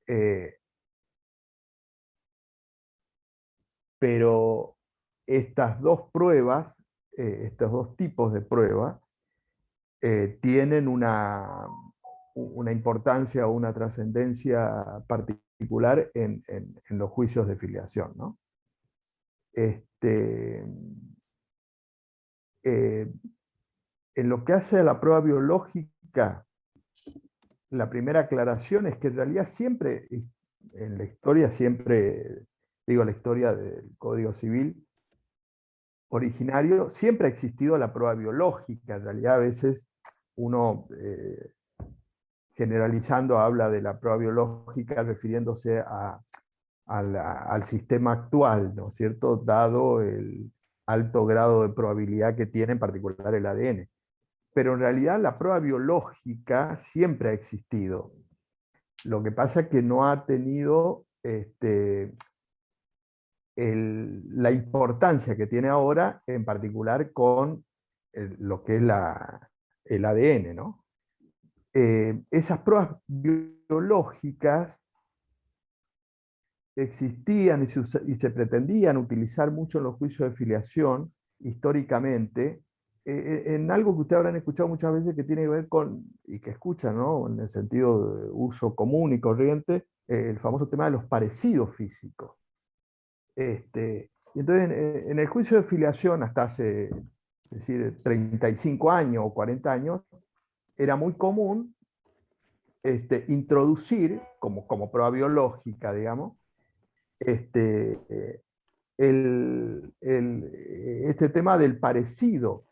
Eh, pero estas dos pruebas, estos dos tipos de pruebas, tienen una importancia o una trascendencia particular en los juicios de filiación, ¿no? Este, eh, en lo que hace a la prueba biológica, la primera aclaración es que en realidad siempre, en la historia siempre, digo la historia del Código Civil originario, siempre ha existido la prueba biológica. En realidad a veces uno, generalizando, habla de la prueba biológica refiriéndose al sistema actual, ¿no es cierto? Dado el alto grado de probabilidad que tiene en particular el ADN. Pero en realidad la prueba biológica siempre ha existido. Lo que pasa es que no ha tenido la importancia que tiene ahora, en particular con lo que es el ADN, ¿no? Esas pruebas biológicas existían y se pretendían utilizar mucho en los juicios de filiación, históricamente, en algo que ustedes habrán escuchado muchas veces que tiene que ver con, y que escuchan, ¿no? En el sentido de uso común y corriente, el famoso tema de los parecidos físicos. Y entonces, en el juicio de filiación, hasta hace, es decir, 35 años o 40 años, era muy común introducir, como prueba biológica, digamos, este, este tema del parecido.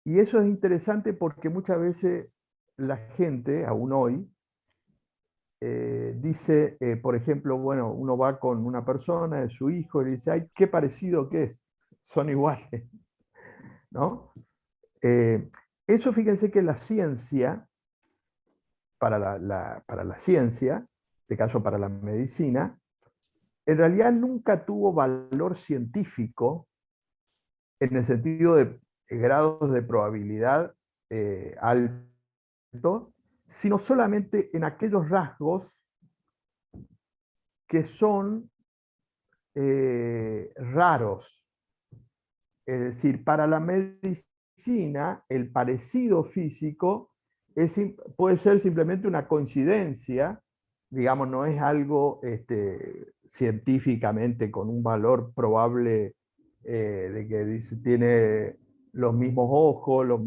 Y eso es interesante porque muchas veces la gente, aún hoy, dice, por ejemplo, bueno, uno va con una persona, es su hijo, y le dice, ay, qué parecido que es, son iguales, ¿no? Eso fíjense que la ciencia, para la ciencia, en este caso para la medicina, en realidad nunca tuvo valor científico en el sentido de grados de probabilidad alto, sino solamente en aquellos rasgos que son raros. Es decir, para la medicina, el parecido físico puede ser simplemente una coincidencia, digamos, no es algo científicamente con un valor probable, de que dice, tiene los mismos ojos, la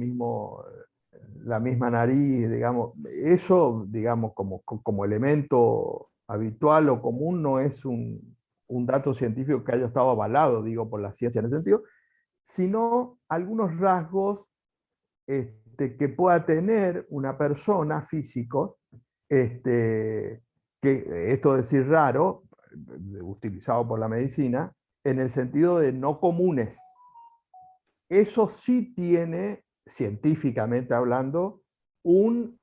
misma nariz, digamos. Eso, digamos, como elemento habitual o común, no es un dato científico que haya estado avalado, digo, por la ciencia en ese sentido, sino algunos rasgos que pueda tener una persona físico, que esto es decir raro, utilizado por la medicina, en el sentido de no comunes. Eso sí tiene, científicamente hablando, un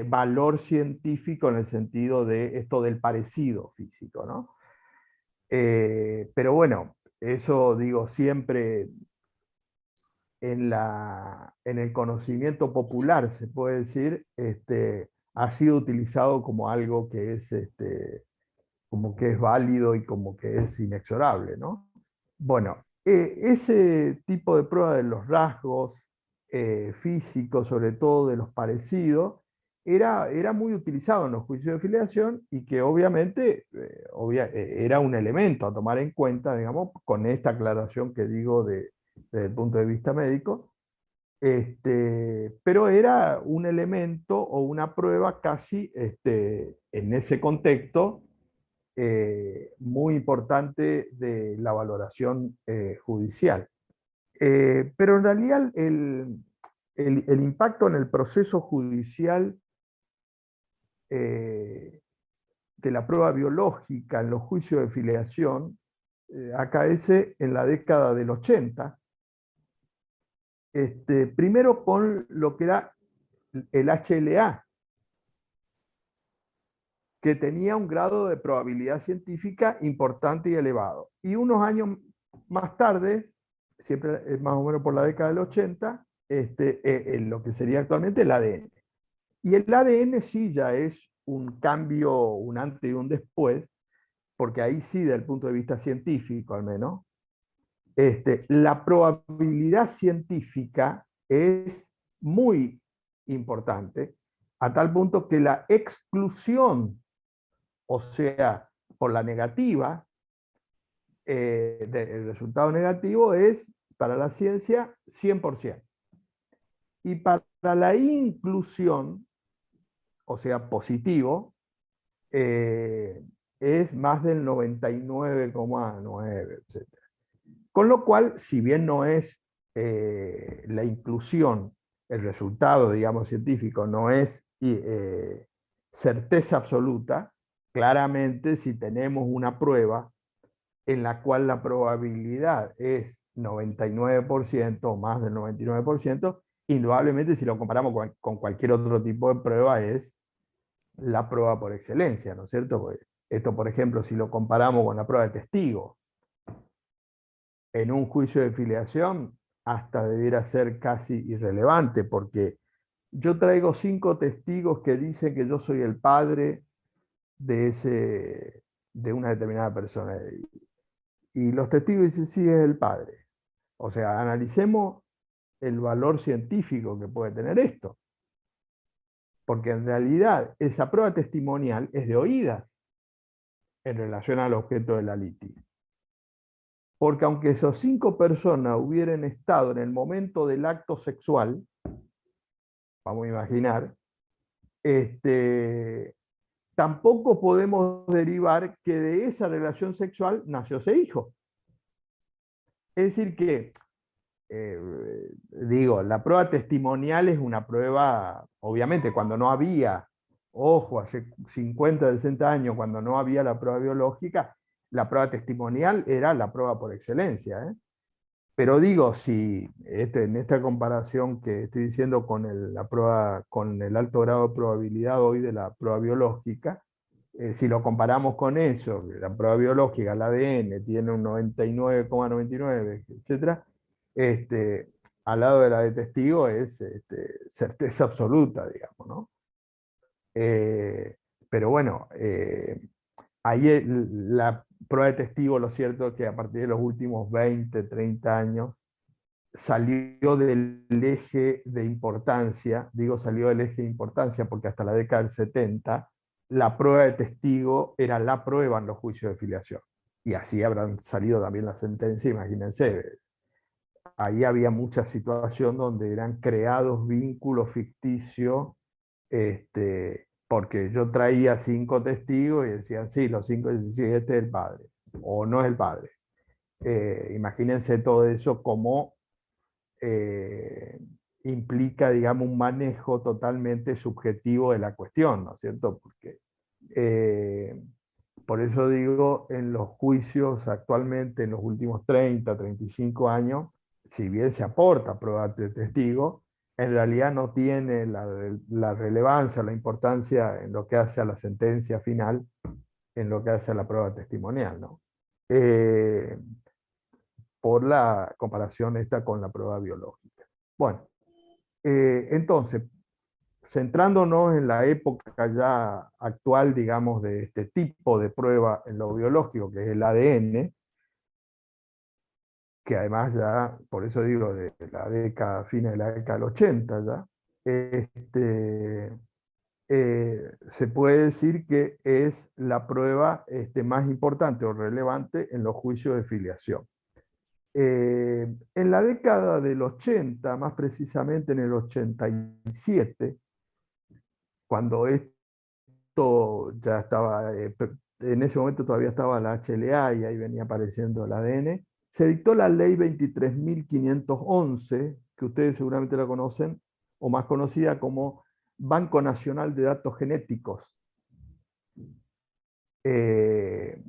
valor científico en el sentido de esto del parecido físico, ¿no? Pero bueno, eso digo siempre en el conocimiento popular, se puede decir, ha sido utilizado como algo que es, como que es válido y como que es inexorable, ¿no? Bueno, ese tipo de prueba de los rasgos físicos, sobre todo de los parecidos, era muy utilizado en los juicios de filiación y que obviamente era un elemento a tomar en cuenta, digamos, con esta aclaración que digo desde el punto de vista médico, pero era un elemento o una prueba casi en ese contexto muy importante de la valoración judicial. Pero en realidad el impacto en el proceso judicial de la prueba biológica en los juicios de filiación acaece en la década del 80, primero con lo que era el HLA, que tenía un grado de probabilidad científica importante y elevado. Y unos años más tarde, siempre más o menos por la década del 80, en lo que sería actualmente el ADN. Y el ADN sí ya es un cambio, un antes y un después, porque ahí sí, desde el punto de vista científico al menos, la probabilidad científica es muy importante, a tal punto que la exclusión, o sea, por la negativa, el resultado negativo es para la ciencia 100%. Y para la inclusión, o sea, positivo, es más del 99,9, etc. Con lo cual, si bien no es la inclusión, el resultado, digamos, científico, no es certeza absoluta, claramente si tenemos una prueba en la cual la probabilidad es 99% o más del 99%, indudablemente si lo comparamos con cualquier otro tipo de prueba es la prueba por excelencia, ¿no es cierto? Porque esto, por ejemplo, si lo comparamos con la prueba de testigo, en un juicio de filiación hasta debiera ser casi irrelevante, porque yo traigo 5 testigos que dicen que yo soy el padre de una determinada persona. Y los testigos dicen, sí, es el padre. O sea, analicemos el valor científico que puede tener esto. Porque en realidad esa prueba testimonial es de oídas en relación al objeto de la litis. Porque aunque esas 5 personas hubieran estado en el momento del acto sexual, vamos a imaginar, tampoco podemos derivar que de esa relación sexual nació ese hijo. Es decir que, digo, la prueba testimonial es una prueba, obviamente, cuando no había, ojo, hace 50, 60 años, cuando no había la prueba biológica, la prueba testimonial era la prueba por excelencia, ¿eh? Pero digo, si en esta comparación que estoy diciendo con la prueba, con el alto grado de probabilidad hoy de la prueba biológica, si lo comparamos con eso, la prueba biológica, el ADN, tiene un 99,99, etcétera, al lado de la de testigo es certeza absoluta, digamos, ¿no? Eh, pero bueno, ahí la prueba de testigo, lo cierto es que a partir de los últimos 20, 30 años, salió del eje de importancia, digo salió del eje de importancia porque hasta la década del 70 la prueba de testigo era la prueba en los juicios de filiación. Y así habrán salido también las sentencias, imagínense. Ahí había mucha situación donde eran creados vínculos ficticios, porque yo traía 5 testigos y decían, sí, los 5 decían, sí, este es el padre, o no es el padre. Imagínense todo eso como eh, implica, digamos, un manejo totalmente subjetivo de la cuestión, ¿no es cierto? Porque, eh, por eso digo, en los juicios actualmente, en los últimos 30, 35 años, si bien se aporta prueba de testigo, en realidad no tiene la relevancia, la importancia en lo que hace a la sentencia final, en lo que hace a la prueba testimonial, ¿no? Eh, por la comparación esta con la prueba biológica. Bueno, entonces, centrándonos en la época ya actual, digamos, de este tipo de prueba en lo biológico, que es el ADN, que además ya, por eso digo, de la década, fines de la década del 80 ya, se puede decir que es la prueba más importante o relevante en los juicios de filiación. En la década del 80, más precisamente en el 87, cuando esto ya estaba, en ese momento todavía estaba la HLA y ahí venía apareciendo el ADN, se dictó la ley 23.511, que ustedes seguramente la conocen, o más conocida como Banco Nacional de Datos Genéticos, que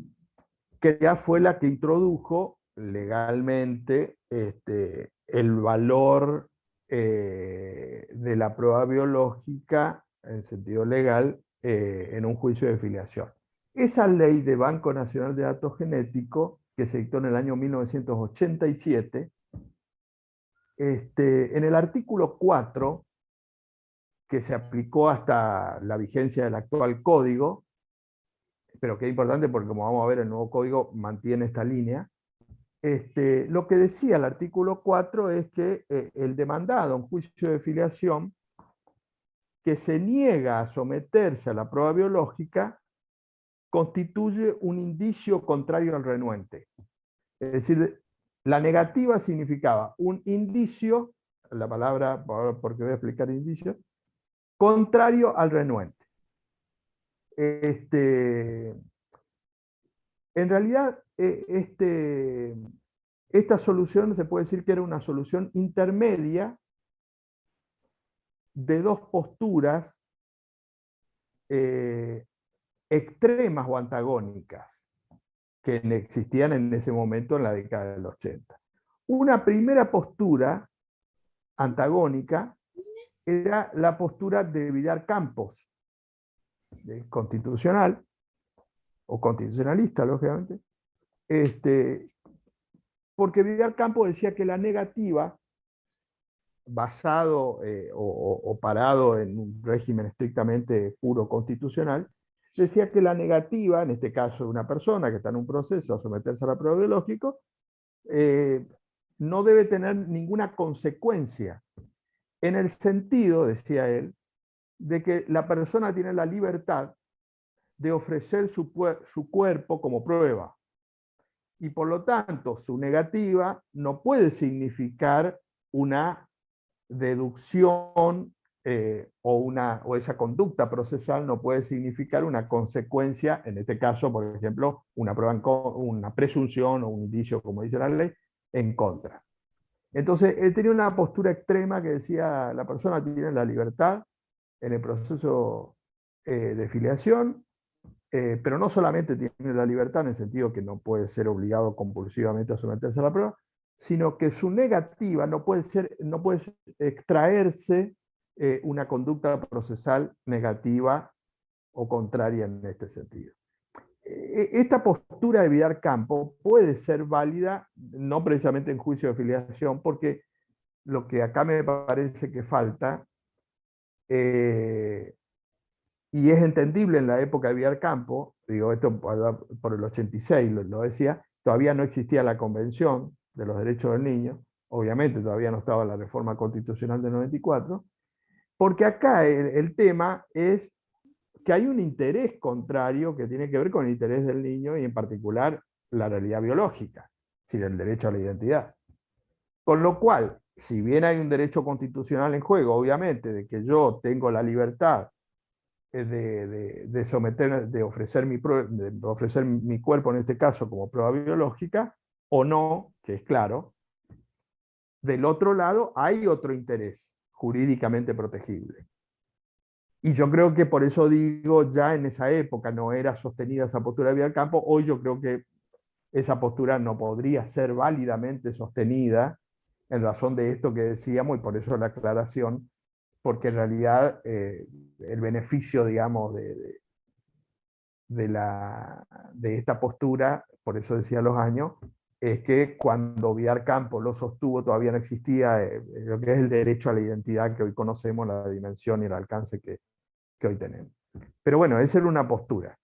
ya fue la que introdujo legalmente el valor de la prueba biológica en sentido legal en un juicio de filiación. Esa ley de Banco Nacional de Datos Genéticos, que se dictó en el año 1987, en el artículo 4 que se aplicó hasta la vigencia del actual código, pero que es importante porque, como vamos a ver, el nuevo código mantiene esta línea. Lo que decía el artículo 4 es que el demandado en juicio de filiación que se niega a someterse a la prueba biológica constituye un indicio contrario al renuente. Es decir, la negativa significaba un indicio, la palabra, porque voy a explicar indicio, contrario al renuente. En realidad, esta solución se puede decir que era una solución intermedia de dos posturas extremas o antagónicas que existían en ese momento en la década del 80. Una primera postura antagónica era la postura de Vidal Campos, constitucional, o constitucionalista, lógicamente, porque Vidal Campos decía que la negativa, basado o parado en un régimen estrictamente puro constitucional, decía que la negativa, en este caso de una persona que está en un proceso a someterse a la prueba biológica, no debe tener ninguna consecuencia, en el sentido, decía él, de que la persona tiene la libertad de ofrecer su cuerpo como prueba. Y por lo tanto, su negativa no puede significar una deducción o esa conducta procesal no puede significar una consecuencia, en este caso, por ejemplo, una una presunción o un indicio, como dice la ley, en contra. Entonces, él tenía una postura extrema que decía, la persona tiene la libertad en el proceso de filiación, pero no solamente tiene la libertad en el sentido que no puede ser obligado compulsivamente a someterse a la prueba, sino que su negativa no puede extraerse una conducta procesal negativa o contraria en este sentido. Esta postura de Vidal Campos puede ser válida, no precisamente en juicio de filiación, porque lo que acá me parece que falta, y es entendible en la época de Vidal Campos, digo esto por el 86 lo decía, todavía no existía la Convención de los Derechos del Niño, obviamente todavía no estaba la reforma constitucional del 94, porque acá el tema es que hay un interés contrario que tiene que ver con el interés del niño y en particular la realidad biológica, es decir, el derecho a la identidad. Con lo cual, si bien hay un derecho constitucional en juego, obviamente, de que yo tengo la libertad de ofrecer mi cuerpo, en este caso, como prueba biológica, o no, que es claro, del otro lado hay otro interés jurídicamente protegible. Y yo creo que por eso digo, ya en esa época no era sostenida esa postura de Vidal Campos, hoy yo creo que esa postura no podría ser válidamente sostenida en razón de esto que decíamos, y por eso la aclaración, porque en realidad el beneficio, digamos, de esta postura, por eso decía los años, es que cuando Vidal Campos lo sostuvo todavía no existía lo que es el derecho a la identidad que hoy conocemos, la dimensión y el alcance que hoy tenemos. Pero bueno, esa era una postura,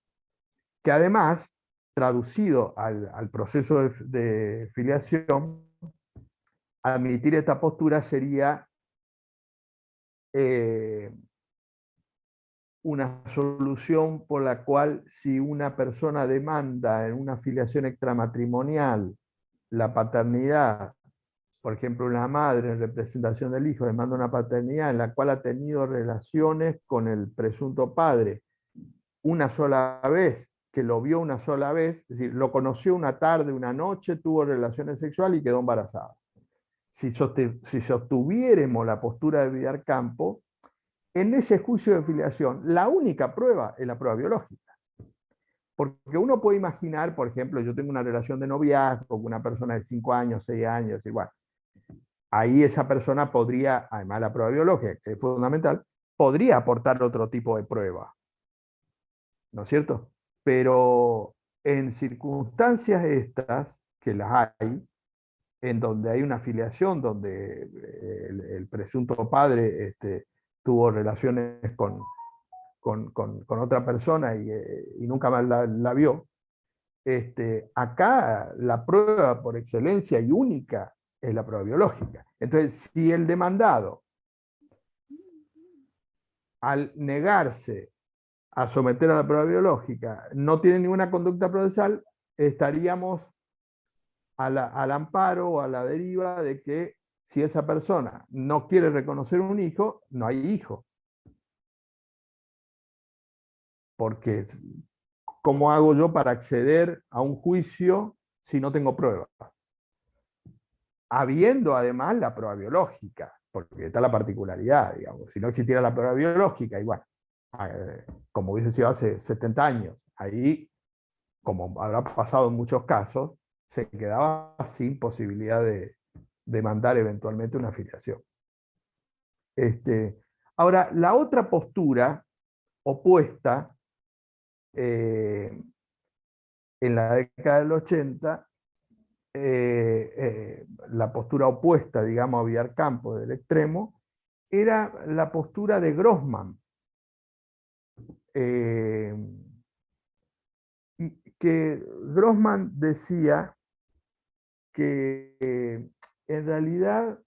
que además, traducido al proceso de filiación, admitir esta postura sería una solución por la cual si una persona demanda en una filiación extramatrimonial la paternidad, por ejemplo, una madre en representación del hijo demanda una paternidad en la cual ha tenido relaciones con el presunto padre una sola vez, que lo vio una sola vez, es decir, lo conoció una tarde, una noche, tuvo relaciones sexuales y quedó embarazada. Si sostuviéramos la postura de Vidal Campos, en ese juicio de filiación, la única prueba es la prueba biológica. Porque uno puede imaginar, por ejemplo, yo tengo una relación de noviazgo con una persona de 5 años, 6 años, igual. Ahí esa persona podría, además de la prueba biológica, que es fundamental, podría aportar otro tipo de prueba. ¿No es cierto? Pero en circunstancias estas, que las hay, en donde hay una filiación, donde el presunto padre tuvo relaciones con otra persona y nunca más la vio. Acá la prueba por excelencia y única es la prueba biológica. Entonces, si el demandado, al negarse a someter a la prueba biológica, no tiene ninguna conducta procesal, estaríamos al amparo o a la deriva de que si esa persona no quiere reconocer un hijo, no hay hijo. Porque, ¿cómo hago yo para acceder a un juicio si no tengo pruebas? Habiendo además la prueba biológica, porque está la particularidad, digamos. Si no existiera la prueba biológica, igual, como hubiese sido hace 70 años, ahí, como habrá pasado en muchos casos, se quedaba sin posibilidad de demandar eventualmente una afiliación. Ahora, la otra postura opuesta en la década del 80, la postura opuesta, digamos, a Villar Campos del extremo, era la postura de Grossman, y que Grossman decía que en realidad,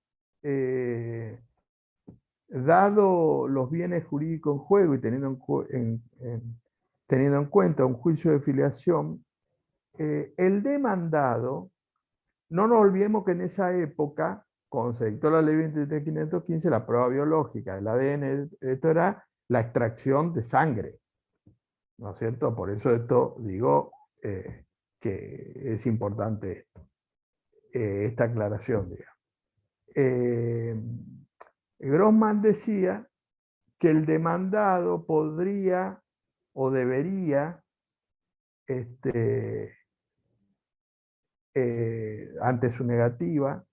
dado los bienes jurídicos en juego y teniendo en cuenta un juicio de filiación, el demandado, no nos olvidemos que en esa época, cuando se dictó la ley 23.515, la prueba biológica del ADN, esto era la extracción de sangre, ¿no es cierto? Por eso esto digo que es importante esta aclaración, digamos. Grossman decía que el demandado podría o debería, ante su negativa,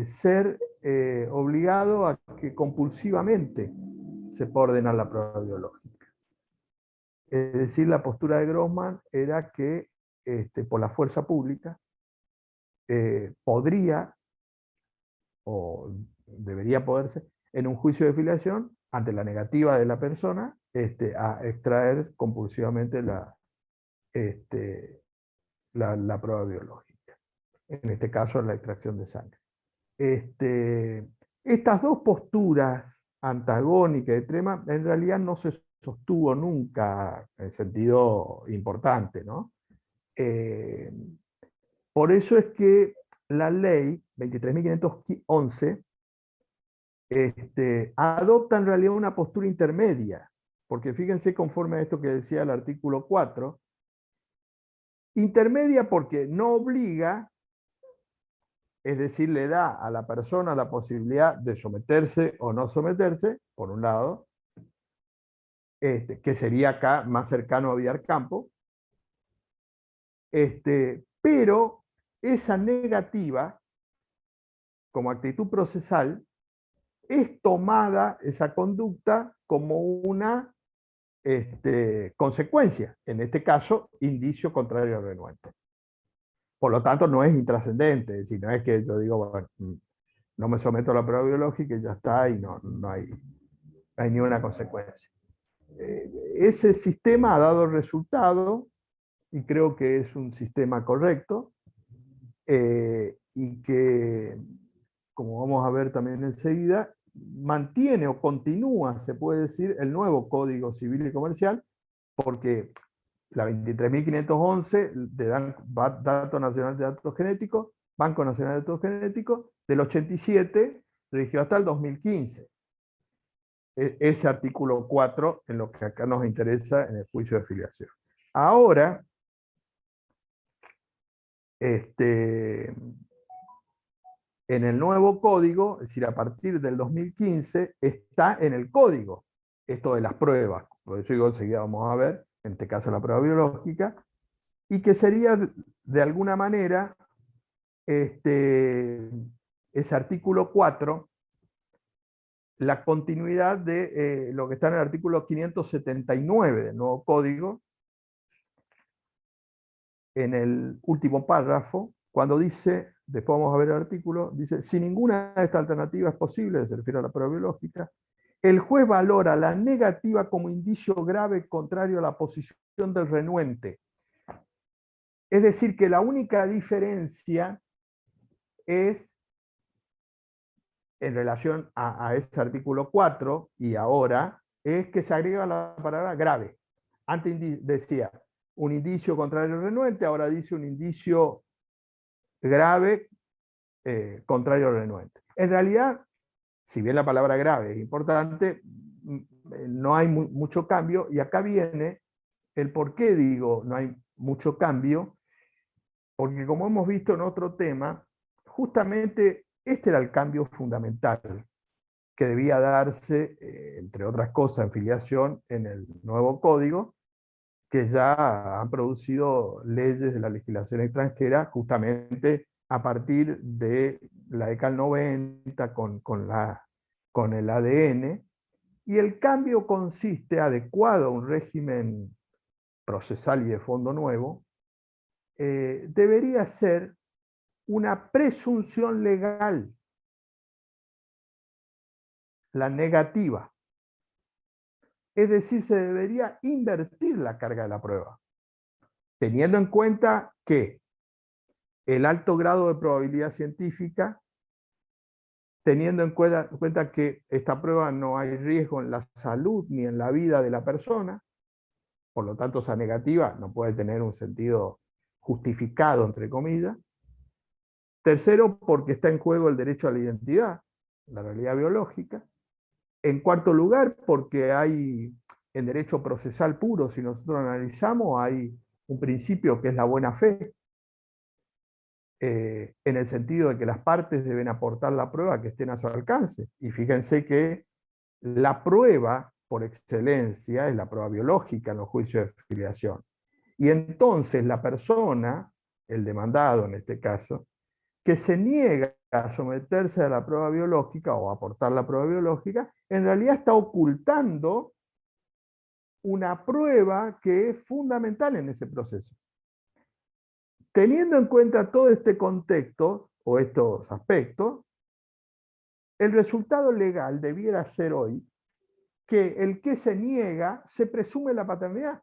ser obligado a que compulsivamente se pueda ordenar la prueba biológica. Es decir, la postura de Grossman era que por la fuerza pública podría o debería poderse, en un juicio de filiación, ante la negativa de la persona, a extraer compulsivamente la prueba biológica. En este caso, la extracción de sangre. Estas dos posturas antagónicas y extremas, en realidad no se sostuvo nunca en sentido importante, ¿no? Por eso es que la ley 23.511 adopta en realidad una postura intermedia, porque fíjense, conforme a esto que decía el artículo 4, intermedia porque no obliga, es decir, le da a la persona la posibilidad de someterse o no someterse, por un lado, que sería acá más cercano a Villar Campos, pero esa negativa, como actitud procesal, es tomada esa conducta como una consecuencia, en este caso, indicio contrario al renuente. Por lo tanto, no es intrascendente, es decir, no es que yo digo, bueno, no me someto a la prueba biológica y ya está, y no hay ninguna consecuencia. Ese sistema ha dado resultado, y creo que es un sistema correcto, y que, como vamos a ver también enseguida, mantiene o continúa, se puede decir, el nuevo Código Civil y Comercial, porque la 23.511 de Dato Nacional de Datos Genéticos, Banco Nacional de Datos Genéticos, del 87 rigió hasta el 2015. Ese artículo 4 en lo que acá nos interesa en el juicio de filiación. Ahora, en el nuevo código, es decir, a partir del 2015, está en el código esto de las pruebas, por eso digo, enseguida vamos a ver, en este caso la prueba biológica, y que sería de alguna manera ese artículo 4, la continuidad de lo que está en el artículo 579 del nuevo código, en el último párrafo, cuando dice, después vamos a ver el artículo, dice, si ninguna de estas alternativas es posible, se refiere a la prueba biológica, el juez valora la negativa como indicio grave contrario a la posición del renuente. Es decir, que la única diferencia es en relación a ese artículo 4 y ahora, es que se agrega la palabra grave. Antes decía un indicio contrario al renuente, ahora dice un indicio grave contrario al renuente. En realidad, si bien la palabra grave es importante, no hay mucho cambio, y acá viene el por qué digo no hay mucho cambio, porque como hemos visto en otro tema, justamente este era el cambio fundamental que debía darse, entre otras cosas, en filiación en el nuevo código, que ya han producido leyes de la legislación extranjera justamente a partir de la década del 90 con el ADN, y el cambio consiste, adecuado a un régimen procesal y de fondo nuevo, debería ser una presunción legal, la negativa. Es decir, se debería invertir la carga de la prueba, teniendo en cuenta que el alto grado de probabilidad científica, teniendo en cuenta que esta prueba no hay riesgo en la salud ni en la vida de la persona, por lo tanto esa negativa no puede tener un sentido justificado, entre comillas. Tercero, porque está en juego el derecho a la identidad, la realidad biológica. En cuarto lugar, porque hay en derecho procesal puro, si nosotros analizamos, hay un principio que es la buena fe, en el sentido de que las partes deben aportar la prueba que estén a su alcance. Y fíjense que la prueba por excelencia es la prueba biológica en los juicios de filiación. Y entonces la persona, el demandado en este caso, que se niega a someterse a la prueba biológica o a aportar la prueba biológica, en realidad está ocultando una prueba que es fundamental en ese proceso. Teniendo en cuenta todo este contexto o estos aspectos, el resultado legal debiera ser hoy que el que se niega se presume la paternidad.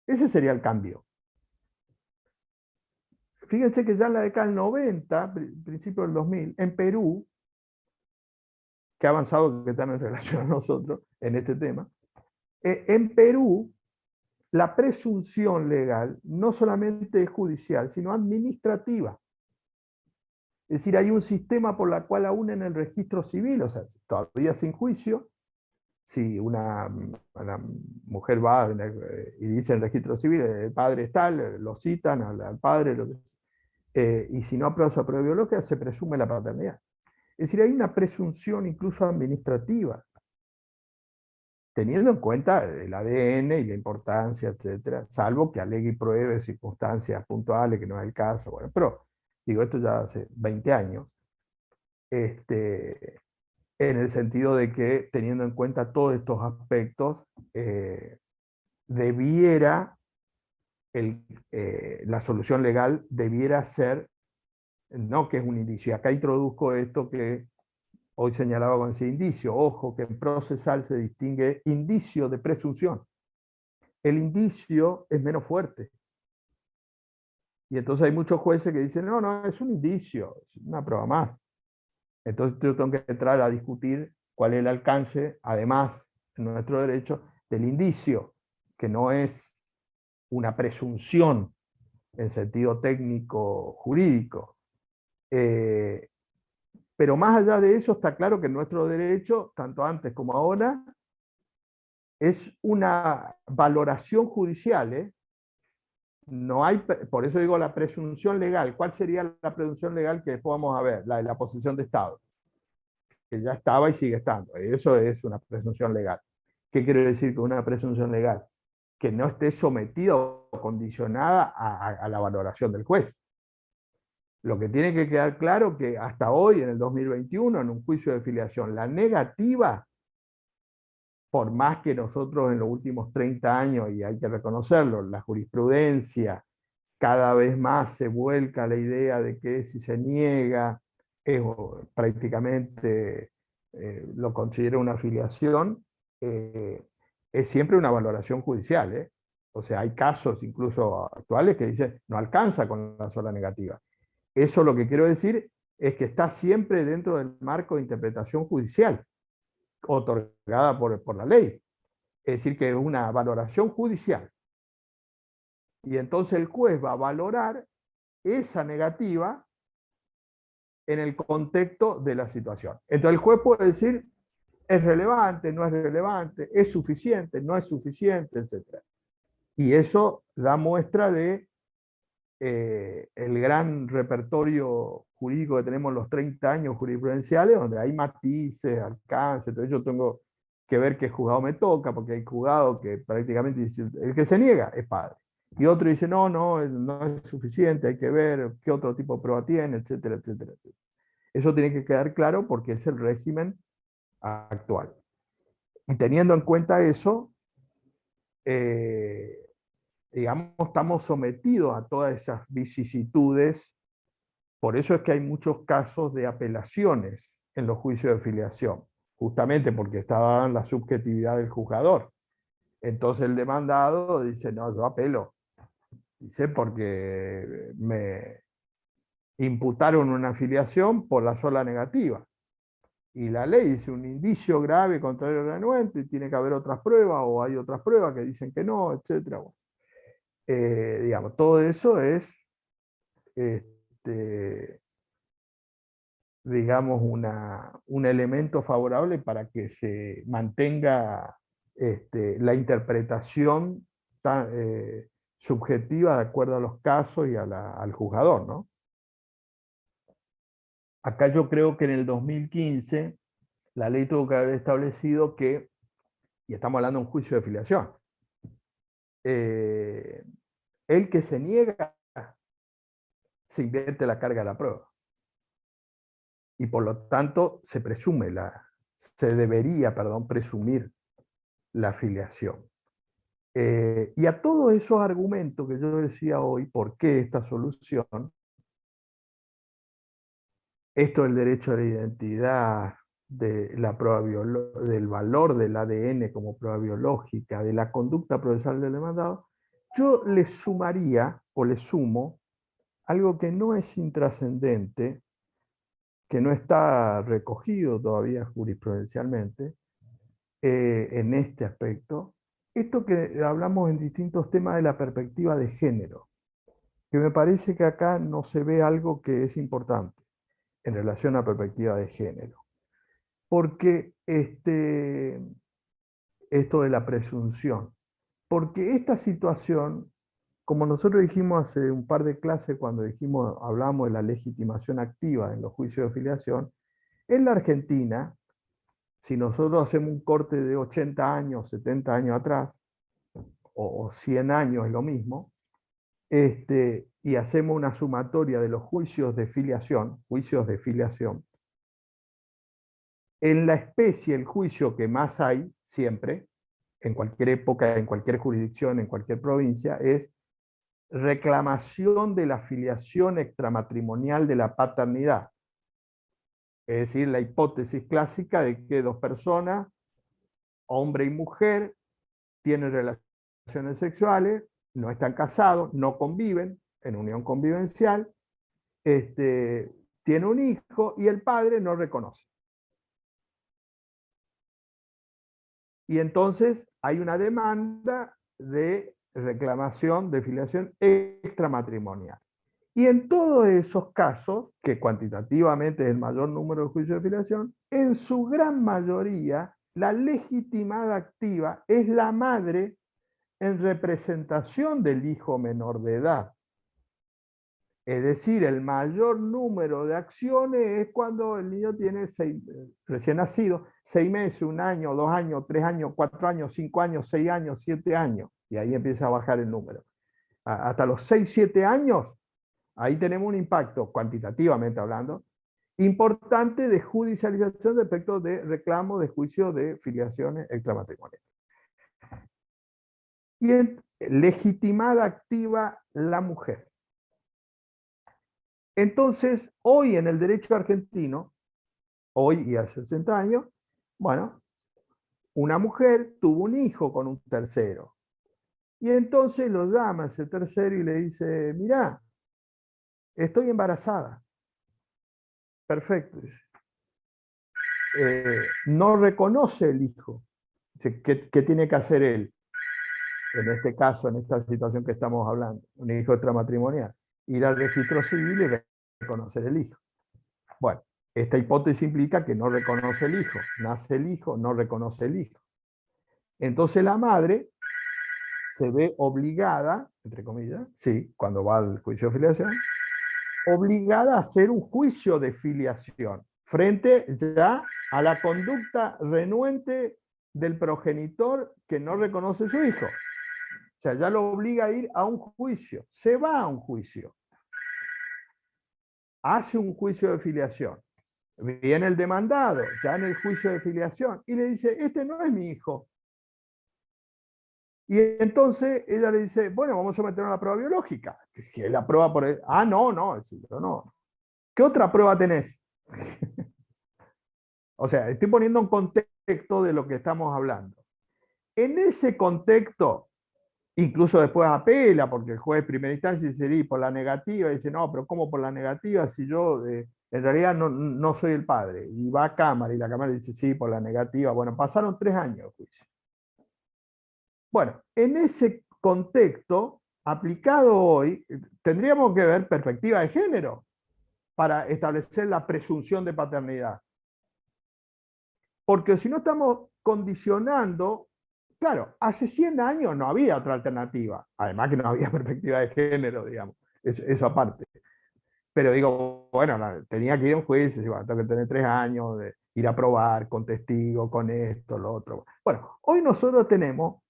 Ese sería el cambio. Fíjense que ya en la década del 90, principio del 2000, en Perú, que ha avanzado, que están en relación a nosotros en este tema, en Perú la presunción legal no solamente es judicial, sino administrativa. Es decir, hay un sistema por el cual aún en el registro civil, o sea, todavía sin juicio, si una mujer va y dice en el registro civil, el padre es tal, lo citan al padre, y si no aprueba su prueba biológica, se presume la paternidad. Es decir, hay una presunción incluso administrativa, teniendo en cuenta el ADN y la importancia, etcétera, salvo que alegue y pruebe circunstancias puntuales, que no es el caso. Bueno, pero digo, esto ya hace 20 años. En el sentido de que, teniendo en cuenta todos estos aspectos, debiera, la solución legal debiera ser, no que es un indicio. Acá introduzco esto que hoy señalaba con ese indicio. Ojo, que en procesal se distingue indicio de presunción. El indicio es menos fuerte. Y entonces hay muchos jueces que dicen, no, no, es un indicio, es una prueba más. Entonces yo tengo que entrar a discutir cuál es el alcance, además, en nuestro derecho, del indicio, que no es una presunción en sentido técnico jurídico. Pero más allá de eso, está claro que nuestro derecho, tanto antes como ahora, es una valoración judicial, ¿eh? No hay, por eso digo la presunción legal. ¿Cuál sería la presunción legal que después vamos a ver? La de la posesión de Estado, que ya estaba y sigue estando. Eso es una presunción legal. ¿Qué quiere decir con una presunción legal? Que no esté sometida o condicionada a la valoración del juez. Lo que tiene que quedar claro que hasta hoy, en el 2021, en un juicio de filiación, la negativa, por más que nosotros en los últimos 30 años, y hay que reconocerlo, la jurisprudencia cada vez más se vuelca a la idea de que si se niega es prácticamente lo considera una filiación, es siempre una valoración judicial, ¿eh? O sea, hay casos incluso actuales que dicen no alcanza con la sola negativa. Eso lo que quiero decir es que está siempre dentro del marco de interpretación judicial otorgada por la ley. Es decir, que es una valoración judicial. Y entonces el juez va a valorar esa negativa en el contexto de la situación. Entonces el juez puede decir, es relevante, no es relevante, es suficiente, no es suficiente, etc. Y eso da muestra de el gran repertorio jurídico que tenemos en los 30 años jurisprudenciales, donde hay matices, alcances, entonces yo tengo que ver qué juzgado me toca, porque hay juzgado que prácticamente dice, el que se niega es padre. Y otro dice, no, no, no es suficiente, hay que ver qué otro tipo de prueba tiene, etcétera, etcétera, etcétera. Eso tiene que quedar claro porque es el régimen actual. Y teniendo en cuenta eso, eh, digamos, estamos sometidos a todas esas vicisitudes. Por eso es que hay muchos casos de apelaciones en los juicios de filiación, justamente porque está dada la subjetividad del juzgador. Entonces el demandado dice, no, yo apelo. Dice, porque me imputaron una filiación por la sola negativa. Y la ley dice un indicio grave contrario al renuente, y tiene que haber otras pruebas, o hay otras pruebas que dicen que no, etc. Bueno, digamos, todo eso es, este, digamos, un elemento favorable para que se mantenga la interpretación subjetiva de acuerdo a los casos y al juzgador, ¿no? Acá yo creo que en el 2015 la ley tuvo que haber establecido que, y estamos hablando de un juicio de filiación, eh, el que se niega se invierte la carga de la prueba. Y por lo tanto se debería, perdón, presumir la filiación. Y a todos esos argumentos que yo decía hoy, ¿por qué esta solución? Esto del derecho a la identidad, de la prueba del valor del ADN como prueba biológica, de la conducta procesal del demandado, yo le sumaría o le sumo algo que no es intrascendente, que no está recogido todavía jurisprudencialmente en este aspecto, esto que hablamos en distintos temas de la perspectiva de género, que me parece que acá no se ve algo que es importante en relación a la perspectiva de género. Porque esto de la presunción, porque esta situación, como nosotros dijimos hace un par de clases cuando hablamos de la legitimación activa en los juicios de filiación, en la Argentina, si nosotros hacemos un corte de 80 años, 70 años atrás, o 100 años es lo mismo, y hacemos una sumatoria de los juicios de filiación, en la especie el juicio que más hay siempre, en cualquier época, en cualquier jurisdicción, en cualquier provincia, es reclamación de la filiación extramatrimonial de la paternidad. Es decir, la hipótesis clásica de que dos personas, hombre y mujer, tienen relaciones sexuales, no están casados, no conviven en unión convivencial, tiene un hijo y el padre no reconoce. Y entonces hay una demanda de reclamación de filiación extramatrimonial. Y en todos esos casos, que cuantitativamente es el mayor número de juicios de filiación, en su gran mayoría, la legitimada activa es la madre en representación del hijo menor de edad. Es decir, el mayor número de acciones es cuando el niño tiene recién nacido, 6 meses, 1 año, 2 años, 3 años, 4 años, 5 años, 6 años, 7 años, y ahí empieza a bajar el número. Hasta los 6, 7 años, ahí tenemos un impacto, cuantitativamente hablando, importante de judicialización respecto de reclamo de juicio de filiaciones extramatrimoniales. Y legitimada activa la mujer. Entonces, hoy en el derecho argentino, hoy y hace 80 años, bueno, una mujer tuvo un hijo con un tercero. Y entonces lo llama ese tercero y le dice, mirá, estoy embarazada. Perfecto. No reconoce el hijo. Dice, ¿qué tiene que hacer él? En este caso, en esta situación que estamos hablando, un hijo extramatrimonial, ir al registro civil y reconocer el hijo. Bueno, esta hipótesis implica que no reconoce el hijo, nace el hijo, no reconoce el hijo. Entonces la madre se ve obligada, entre comillas, sí, cuando va al juicio de filiación, obligada a hacer un juicio de filiación frente ya a la conducta renuente del progenitor que no reconoce a su hijo. O sea, ya lo obliga a ir a un juicio, se va a un juicio, hace un juicio de filiación. Viene el demandado, ya en el juicio de filiación, y le dice, este no es mi hijo. Y entonces ella le dice, bueno, vamos a someterlo a la prueba biológica. Si es la prueba por él. Ah, no, no, no. ¿Qué otra prueba tenés? O sea, estoy poniendo un contexto de lo que estamos hablando. En ese contexto, incluso después apela, porque el juez de primera instancia dice, sí, por la negativa, dice, no, pero ¿cómo por la negativa si yo en realidad no soy el padre? Y va a cámara y la cámara dice, sí, por la negativa. Bueno, pasaron 3 años de juicio. Bueno, en ese contexto, aplicado hoy, tendríamos que ver perspectiva de género para establecer la presunción de paternidad. Porque si no estamos condicionando, claro, hace 100 años no había otra alternativa, además que no había perspectiva de género, digamos, eso aparte. Pero digo, bueno, tenía que ir a un juicio, bueno, tengo que tener 3 años, de ir a probar con testigo, con esto, lo otro. Bueno, hoy nosotros tenemos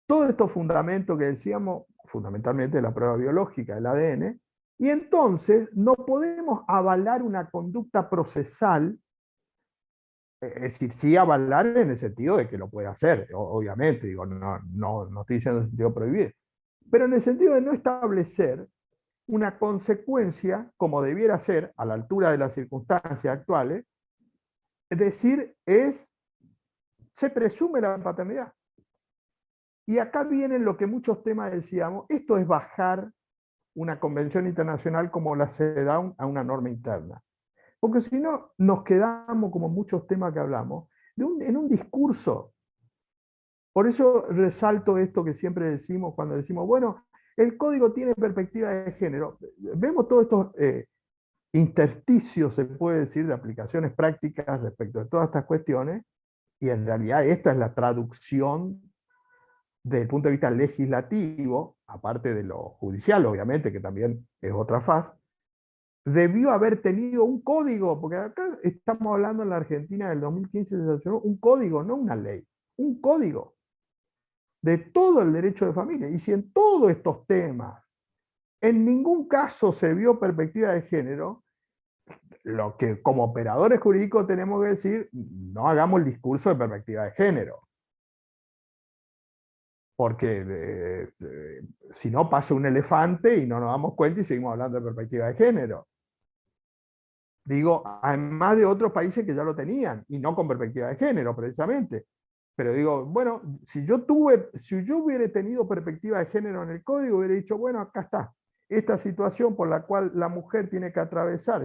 todos estos fundamentos que decíamos, fundamentalmente la prueba biológica del ADN, y entonces no podemos avalar una conducta procesal, es decir, sí avalar en el sentido de que lo puede hacer, obviamente, digo, no estoy diciendo en el sentido de prohibir, pero en el sentido de no establecer una consecuencia como debiera ser a la altura de las circunstancias actuales, es decir, se presume la paternidad. Y acá vienen lo que muchos temas decíamos, esto es bajar una convención internacional como la CEDAW a una norma interna. Porque si no, nos quedamos, como muchos temas que hablamos, en un discurso. Por eso resalto esto que siempre decimos cuando decimos, bueno, el código tiene perspectiva de género. Vemos todos estos intersticios, se puede decir, de aplicaciones prácticas respecto de todas estas cuestiones, y en realidad esta es la traducción desde el punto de vista legislativo, aparte de lo judicial, obviamente, que también es otra faz, debió haber tenido un código, porque acá estamos hablando en la Argentina del 2015, se sancionó un código, no una ley, un código de todo el derecho de familia. Y si en todos estos temas en ningún caso se vio perspectiva de género, lo que como operadores jurídicos tenemos que decir, no hagamos el discurso de perspectiva de género. Porque si no pasa un elefante y no nos damos cuenta y seguimos hablando de perspectiva de género. Digo, además de otros países que ya lo tenían, y no con perspectiva de género, precisamente. Pero digo, bueno, si yo hubiera tenido perspectiva de género en el código, hubiera dicho, bueno, acá está, esta situación por la cual la mujer tiene que atravesar,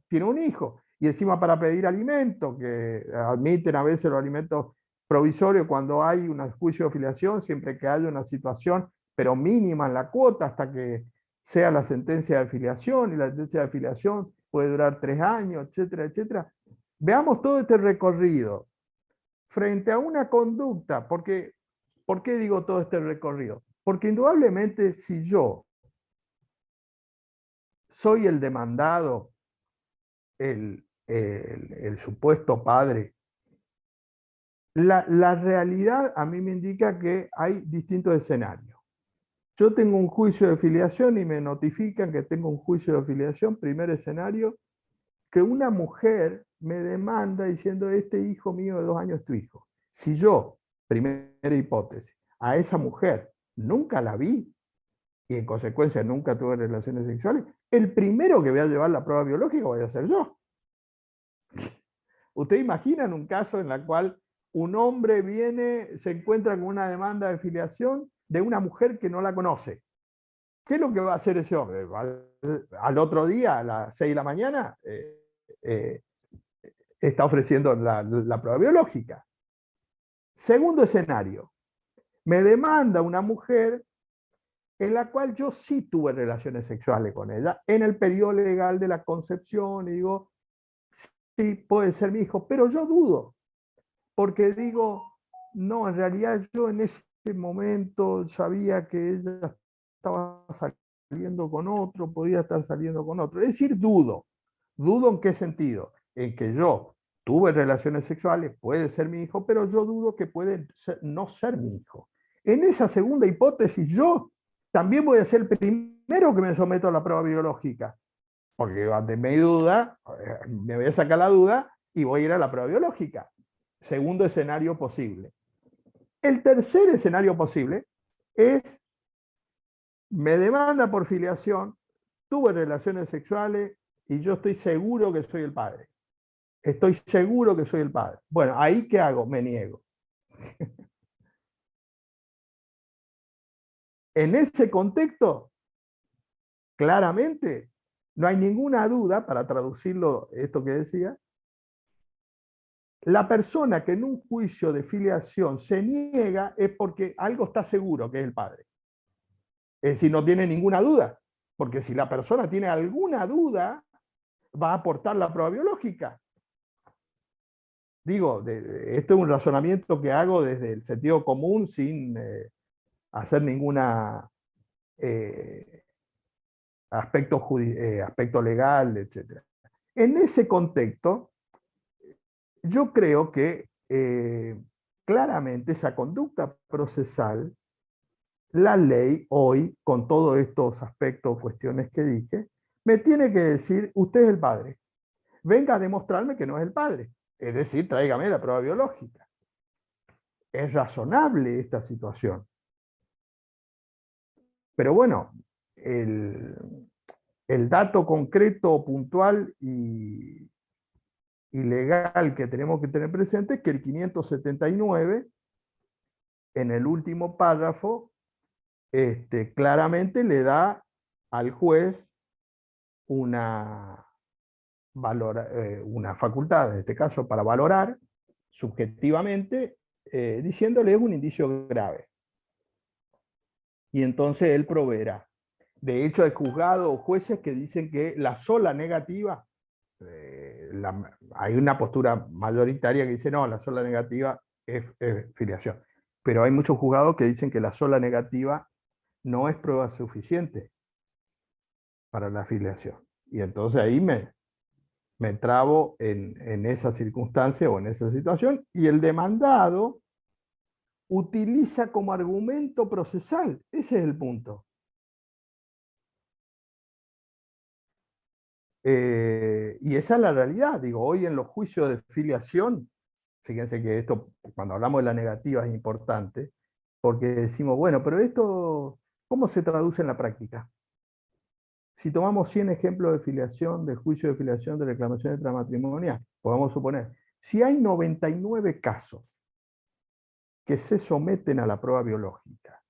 tiene un hijo, y encima para pedir alimento, que admiten a veces los alimentos provisorios cuando hay un juicio de filiación, siempre que haya una situación, pero mínima en la cuota, hasta que sea la sentencia de filiación, y la sentencia de filiación puede durar 3 años, etcétera, etcétera. Veamos todo este recorrido frente a una conducta, porque, ¿por qué digo todo este recorrido? Porque indudablemente si yo soy el demandado, el supuesto padre, la realidad a mí me indica que hay distintos escenarios. Yo tengo un juicio de filiación y me notifican que tengo un juicio de filiación, primer escenario, que una mujer me demanda diciendo, este hijo mío de 2 años es tu hijo. Si yo, primera hipótesis, a esa mujer nunca la vi y en consecuencia nunca tuve relaciones sexuales, el primero que voy a llevar la prueba biológica voy a ser yo. ¿Ustedes imaginan un caso en el cual un hombre viene, se encuentra con una demanda de filiación de una mujer que no la conoce? ¿Qué es lo que va a hacer ese hombre? Al otro día, a las 6 de la mañana, eh, está ofreciendo la prueba biológica. Segundo escenario, me demanda una mujer en la cual yo sí tuve relaciones sexuales con ella en el periodo legal de la concepción, y digo, sí, puede ser mi hijo, pero yo dudo, porque digo, no, en realidad yo en ese momento sabía que ella estaba saliendo con otro, podía estar saliendo con otro. Es decir, dudo. ¿Dudo en qué sentido? En que yo tuve relaciones sexuales, puede ser mi hijo, pero yo dudo que puede no ser mi hijo. En esa segunda hipótesis, yo también voy a ser el primero que me someto a la prueba biológica, porque ante mi duda, me voy a sacar la duda y voy a ir a la prueba biológica. Segundo escenario posible. El tercer escenario posible es, me demanda por filiación, tuve relaciones sexuales y yo estoy seguro que soy el padre. Estoy seguro que soy el padre. Bueno, ¿ahí qué hago? Me niego. En ese contexto, claramente, no hay ninguna duda, para traducirlo esto que decía, la persona que en un juicio de filiación se niega es porque algo está seguro que es el padre. Es decir, no tiene ninguna duda, porque si la persona tiene alguna duda, va a aportar la prueba biológica. Digo, esto es un razonamiento que hago desde el sentido común sin hacer ninguna aspecto legal, etc. En ese contexto, yo creo que claramente esa conducta procesal, la ley hoy, con todos estos aspectos, cuestiones que dije, me tiene que decir, usted es el padre. Venga a demostrarme que no es el padre. Es decir, tráigame la prueba biológica. Es razonable esta situación. Pero bueno, el dato concreto, puntual y legal que tenemos que tener presente es que el 579, en el último párrafo, claramente le da al juez una, una facultad, en este caso, para valorar subjetivamente, diciéndole es un indicio grave. Y entonces él proveerá. De hecho, hay juzgados o jueces que dicen que la sola negativa, hay una postura mayoritaria que dice, no, la sola negativa es filiación. Pero hay muchos juzgados que dicen que la sola negativa no es prueba suficiente para la filiación. Y entonces ahí me trabo en esa circunstancia o en esa situación, y el demandado utiliza como argumento procesal. Ese es el punto. Y esa es la realidad. Digo, hoy en los juicios de filiación, fíjense que esto, cuando hablamos de la negativa, es importante, porque decimos, bueno, pero esto, ¿cómo se traduce en la práctica? Si tomamos 100 ejemplos de filiación, de juicio de filiación, de reclamación extramatrimonial, podemos suponer, si hay 99 casos que se someten a la prueba biológica,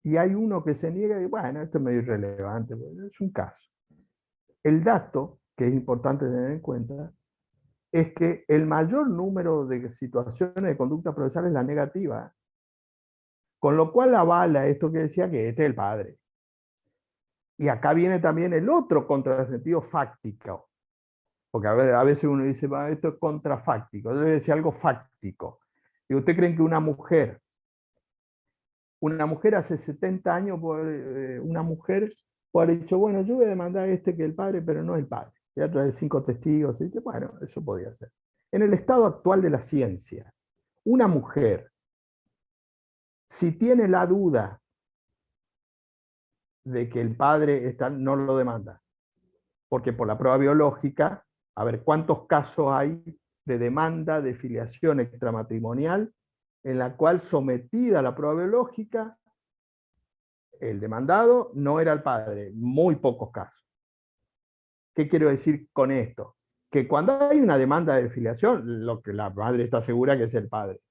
y hay uno que se niega y bueno, esto es medio irrelevante, es un caso. El dato, que es importante tener en cuenta, es que el mayor número de situaciones de conducta procesal es la negativa, con lo cual avala esto que decía que este es el padre. Y acá viene también el otro contrasentido fáctico, porque a veces uno dice, esto es contrafáctico, yo le decía algo fáctico. ¿Y usted cree que una mujer hace 70 años, una mujer puede haber dicho, bueno, yo voy a demandar a este que es el padre, pero no es el padre? Voy a traer 5 testigos, y bueno, eso podía ser. En el estado actual de la ciencia, una mujer, si tiene la duda de que el padre está, no lo demanda, porque por la prueba biológica, a ver cuántos casos hay de demanda de filiación extramatrimonial en la cual, sometida a la prueba biológica, el demandado no era el padre, muy pocos casos. ¿Qué quiero decir con esto? que cuando hay una demanda de filiación, lo que la madre está segura que es el padre.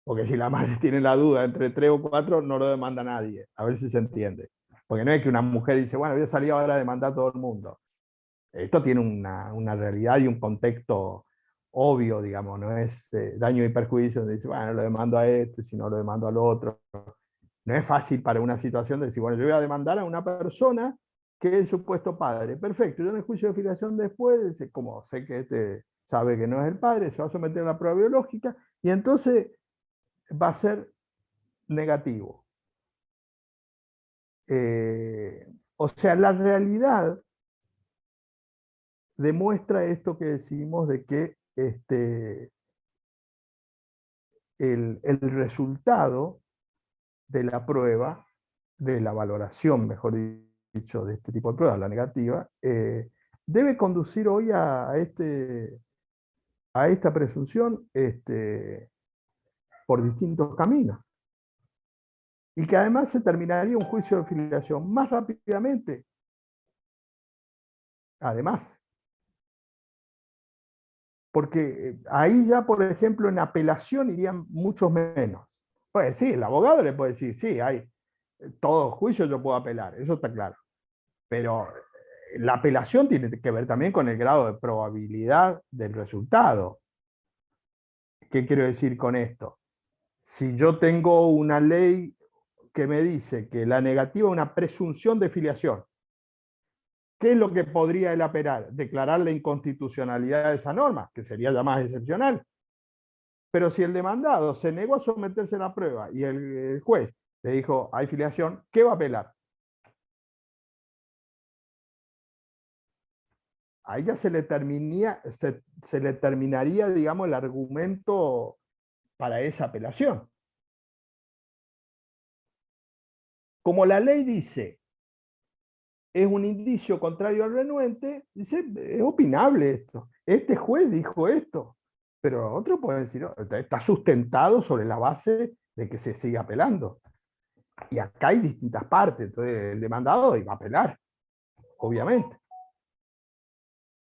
Porque si la madre tiene la duda entre 3 o 4, no lo demanda nadie. A ver si se entiende. Porque no es que una mujer dice, bueno, voy a salir ahora a demandar a todo el mundo. Esto tiene una realidad y un contexto obvio, digamos, no es daño y perjuicio, donde dice, bueno, lo demando a este, si no lo demando al otro. No es fácil para una situación de decir, bueno, yo voy a demandar a una persona que es el supuesto padre. Perfecto, yo en el juicio de filiación después, como sé que este sabe que no es el padre, se va a someter a la prueba biológica y entonces va a ser negativo. O sea, la realidad demuestra esto que decimos de que el resultado de la prueba, de la valoración, mejor dicho, de este tipo de pruebas, la negativa, debe conducir hoy a esta presunción por distintos caminos. Y que además se terminaría un juicio de filiación más rápidamente, además. Porque ahí ya, por ejemplo, en apelación irían muchos menos. Pues sí, el abogado le puede decir, sí, hay todo juicio yo puedo apelar, eso está claro. Pero la apelación tiene que ver también con el grado de probabilidad del resultado. ¿Qué quiero decir con esto? Si yo tengo una ley que me dice que la negativa es una presunción de filiación, ¿qué es lo que podría él apelar? Declarar la inconstitucionalidad de esa norma, que sería ya más excepcional. Pero si el demandado se negó a someterse a la prueba y el juez le dijo hay filiación, ¿qué va a apelar? A ella se le terminaría, digamos, el argumento para esa apelación. Como la ley dice, es un indicio contrario al renuente, dice, es opinable esto. Este juez dijo esto, pero otro puede decir, no, está sustentado sobre la base de que se sigue apelando. Y acá hay distintas partes, entonces el demandado iba a apelar, obviamente.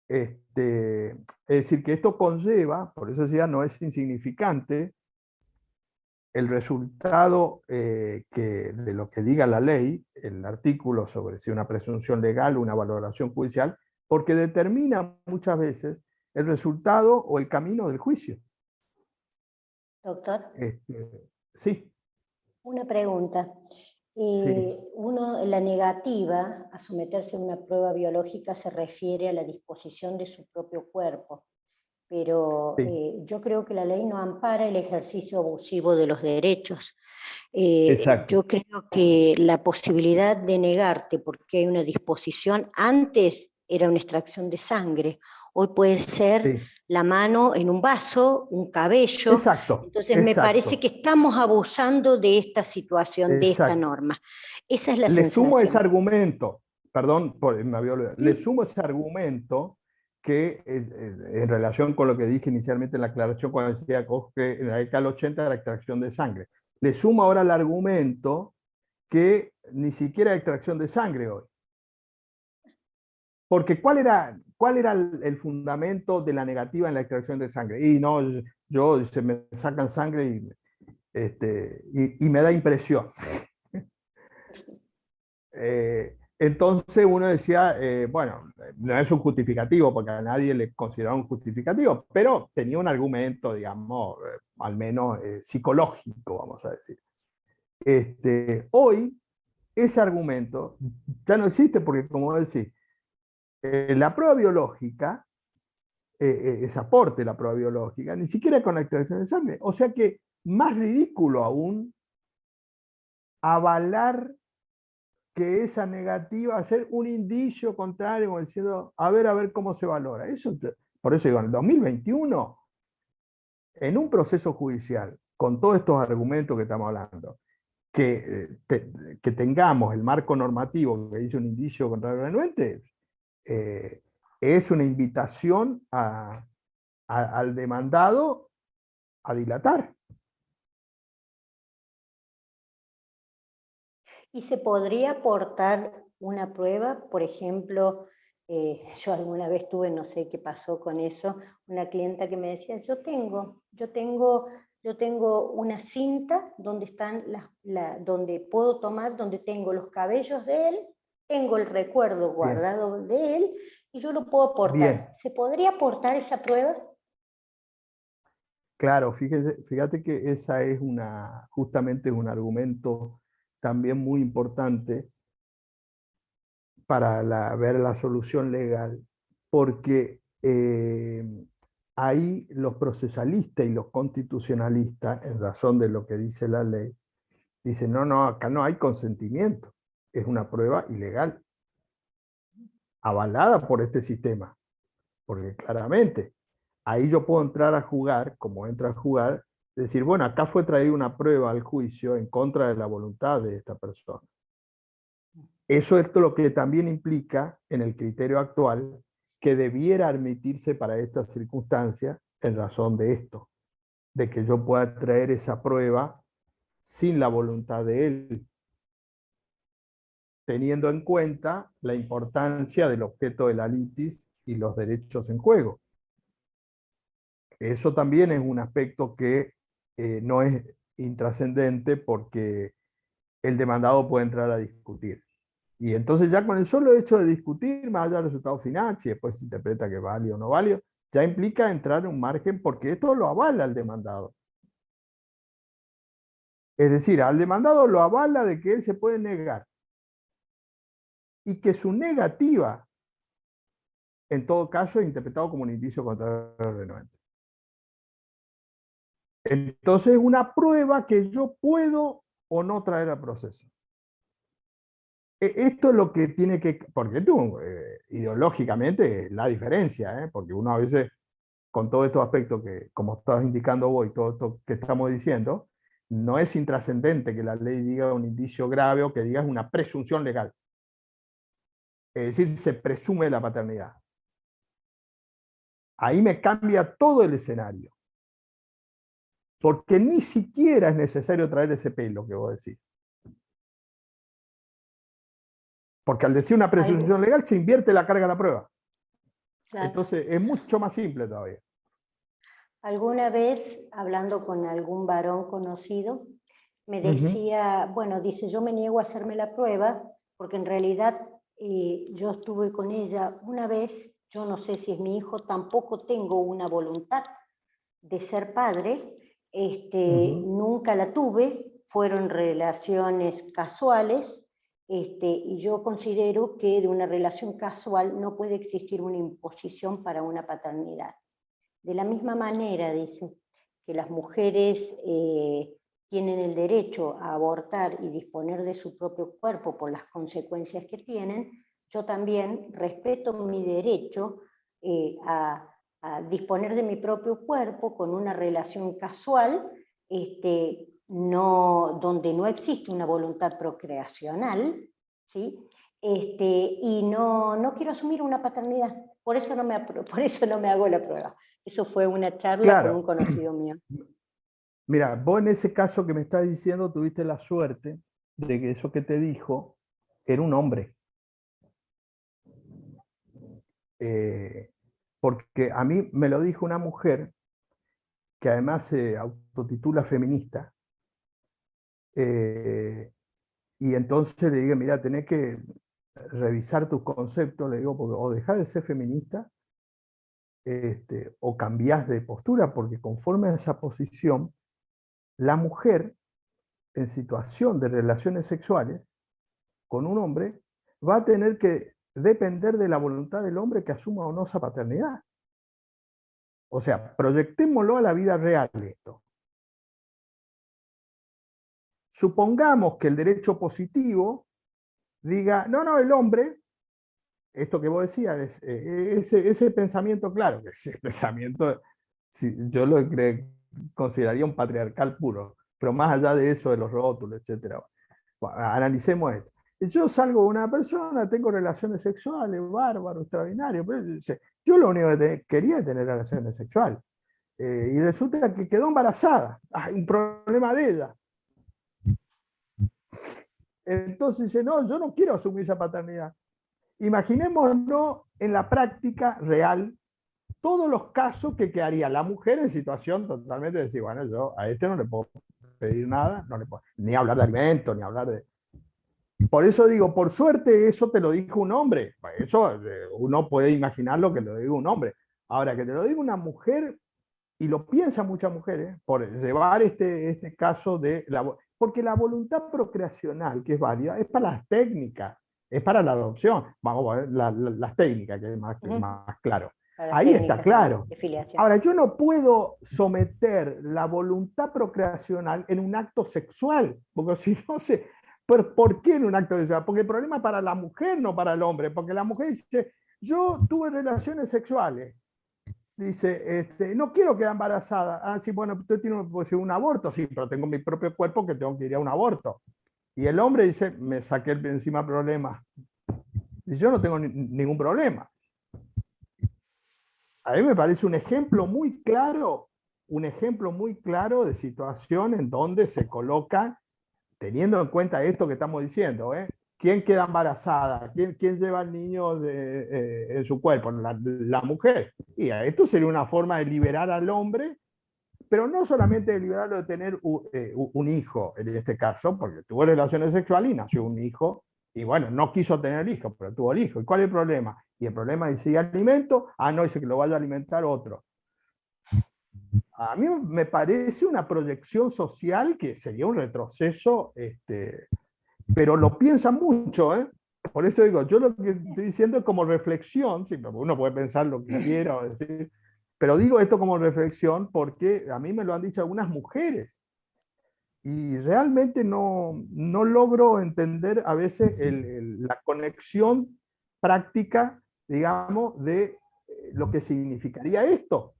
Es decir, que esto conlleva, por eso decía, no es insignificante, el resultado de lo que diga la ley, el artículo sobre si una presunción legal o una valoración judicial, porque determina muchas veces el resultado o el camino del juicio. Doctor, Sí, una pregunta. sí, La negativa a someterse a una prueba biológica se refiere a la disposición de su propio cuerpo, pero sí, yo creo que la ley no ampara el ejercicio abusivo de los derechos. exacto. Yo creo que la posibilidad de negarte porque hay una disposición, antes era una extracción de sangre, hoy puede ser Sí, la mano en un vaso, un cabello. exacto, Entonces me parece exacto, que estamos abusando de esta situación, de esta exacto. norma. Esa es la Le sumo ese sensación. argumento, perdón, me había olvidado, le ¿Mm? sumo ese argumento que en relación con lo que dije inicialmente en la aclaración cuando decía que en la década del 80 era extracción de sangre. Le sumo ahora el argumento que ni siquiera hay extracción de sangre hoy. Porque cuál era el fundamento de la negativa en la extracción de sangre? Y no, yo se me sacan sangre y me da impresión. Entonces uno decía, bueno, no es un justificativo, porque a nadie le consideraba un justificativo, pero tenía un argumento, digamos, al menos psicológico, vamos a decir. Hoy ese argumento ya no existe porque, como decís, la prueba biológica, ese aporte de la prueba biológica, ni siquiera con la extracción de sangre. O sea que más ridículo aún avalar que esa negativa a ser un indicio contrario, diciendo, a ver cómo se valora. Eso, por eso digo, en el 2021, en un proceso judicial, con todos estos argumentos que estamos hablando, que tengamos el marco normativo que dice un indicio contrario al renuente, es una invitación al demandado a dilatar. ¿Y se podría aportar una prueba, por ejemplo, Yo alguna vez tuve, no sé qué pasó con eso, una clienta que me decía, yo tengo una cinta donde están donde puedo tomar, donde tengo los cabellos de él, tengo el recuerdo Bien, guardado de él y yo lo puedo bien. aportar. ¿Se podría aportar esa prueba? Claro, fíjate que esa es justamente es un argumento también muy importante para ver la solución legal, porque ahí los procesalistas y los constitucionalistas, en razón de lo que dice la ley, dicen, no, no, acá no hay consentimiento, es una prueba ilegal, avalada por este sistema, porque claramente ahí yo puedo entrar a jugar, como entra a jugar, decir, bueno, acá fue traída una prueba al juicio en contra de la voluntad de esta persona. Eso es lo que también implica en el criterio actual que debiera admitirse para estas circunstancias en razón de esto, de que yo pueda traer esa prueba sin la voluntad de él, teniendo en cuenta la importancia del objeto de la litis y los derechos en juego. Eso también es un aspecto que no es intrascendente porque el demandado puede entrar a discutir. Y entonces ya con el solo hecho de discutir, más allá del resultado final, si después se interpreta que es válido o no válido, ya implica entrar en un margen porque esto lo avala al demandado. Es decir, al demandado lo avala de que él se puede negar y que su negativa, en todo caso, es interpretado como un indicio contra el renuente. Entonces es una prueba que yo puedo o no traer al proceso. Esto es lo que tiene que, porque esto ideológicamente es la diferencia, porque uno a veces con todos estos aspectos que, como estabas indicando vos y todo esto que estamos diciendo, no es intrascendente que la ley diga un indicio grave o que diga una presunción legal. Es decir, se presume la paternidad. Ahí me cambia todo el escenario. Porque ni siquiera es necesario traer ese pelo que vos decís. Porque al decir una presunción legal se invierte la carga de la prueba. Claro. Entonces es mucho más simple todavía. Alguna vez, hablando con algún varón conocido, me decía, bueno, dice, yo me niego a hacerme la prueba, porque en realidad yo estuve con ella una vez, yo no sé si es mi hijo, tampoco tengo una voluntad de ser padre, nunca la tuve, fueron relaciones casuales, y yo considero que de una relación casual no puede existir una imposición para una paternidad. De la misma manera, dice, que las mujeres tienen el derecho a abortar y disponer de su propio cuerpo por las consecuencias que tienen, yo también respeto mi derecho a disponer de mi propio cuerpo con una relación casual, donde no existe una voluntad procreacional, ¿sí? Y no quiero asumir una paternidad, por eso no me hago la prueba. Eso fue una charla con un conocido mío. Mira, vos en ese caso que me estás diciendo tuviste la suerte de que eso que te dijo era un hombre. Porque a mí me lo dijo una mujer que además se autotitula feminista. Y entonces le digo, mira, tenés que revisar tus conceptos, le digo, porque o dejás de ser feminista o cambiás de postura, porque conforme a esa posición, la mujer en situación de relaciones sexuales con un hombre va a tener que depender de la voluntad del hombre que asuma o no esa paternidad. O sea, proyectémoslo a la vida real esto. Supongamos que el derecho positivo diga, no, el hombre, esto que vos decías, ese pensamiento, claro, ese pensamiento, yo lo consideraría un patriarcal puro, pero más allá de eso, de los rótulos, etc. Analicemos esto. Yo salgo de una persona, tengo relaciones sexuales, bárbaro, extraordinario, pero yo lo único que quería es tener relaciones sexuales. Y resulta que quedó embarazada, un problema de ella. Entonces dice, no, yo no quiero asumir esa paternidad. imaginémonos en la práctica real todos los casos que haría la mujer en situación totalmente de decir, bueno, yo a este no le puedo pedir nada, no le puedo, ni hablar de alimentos, ni hablar de... Por eso digo, por suerte eso te lo dijo un hombre. Eso uno puede imaginar lo que lo diga un hombre. Ahora, que te lo diga una mujer, y lo piensan muchas mujeres, por llevar este caso de... porque la voluntad procreacional, que es válida, es para las técnicas, es para la adopción. Vamos a ver las técnicas, que es más claro. Para las Ahí está técnicas claro. de filiación. Ahora, yo no puedo someter la voluntad procreacional en un acto sexual, porque si no sé, ¿por qué en un acto sexual? Porque el problema es para la mujer, no para el hombre, porque la mujer dice, yo tuve relaciones sexuales, dice, no quiero quedar embarazada. Ah, sí, bueno, usted tiene un aborto, sí, pero tengo mi propio cuerpo que tengo que ir a un aborto. Y el hombre dice, me saqué encima problema. Y yo no tengo ningún problema. A mí me parece un ejemplo muy claro de situación en donde se colocan, teniendo en cuenta esto que estamos diciendo, ¿quién queda embarazada? ¿Quién lleva al niño en su cuerpo? La mujer. Y esto sería una forma de liberar al hombre, pero no solamente de liberarlo de tener un hijo, en este caso, porque tuvo relaciones sexuales y nació un hijo, y bueno, no quiso tener hijo, pero tuvo el hijo. ¿Y cuál es el problema? Y el problema es si alimento, no, dice que lo vaya a alimentar otro. A mí me parece una proyección social que sería un retroceso, pero lo piensan mucho, ¿eh? Por eso digo, yo lo que estoy diciendo es como reflexión, sí, uno puede pensar lo que quiera o decir, pero digo esto como reflexión porque a mí me lo han dicho algunas mujeres y realmente no logro entender a veces la conexión práctica, digamos, de lo que significaría esto,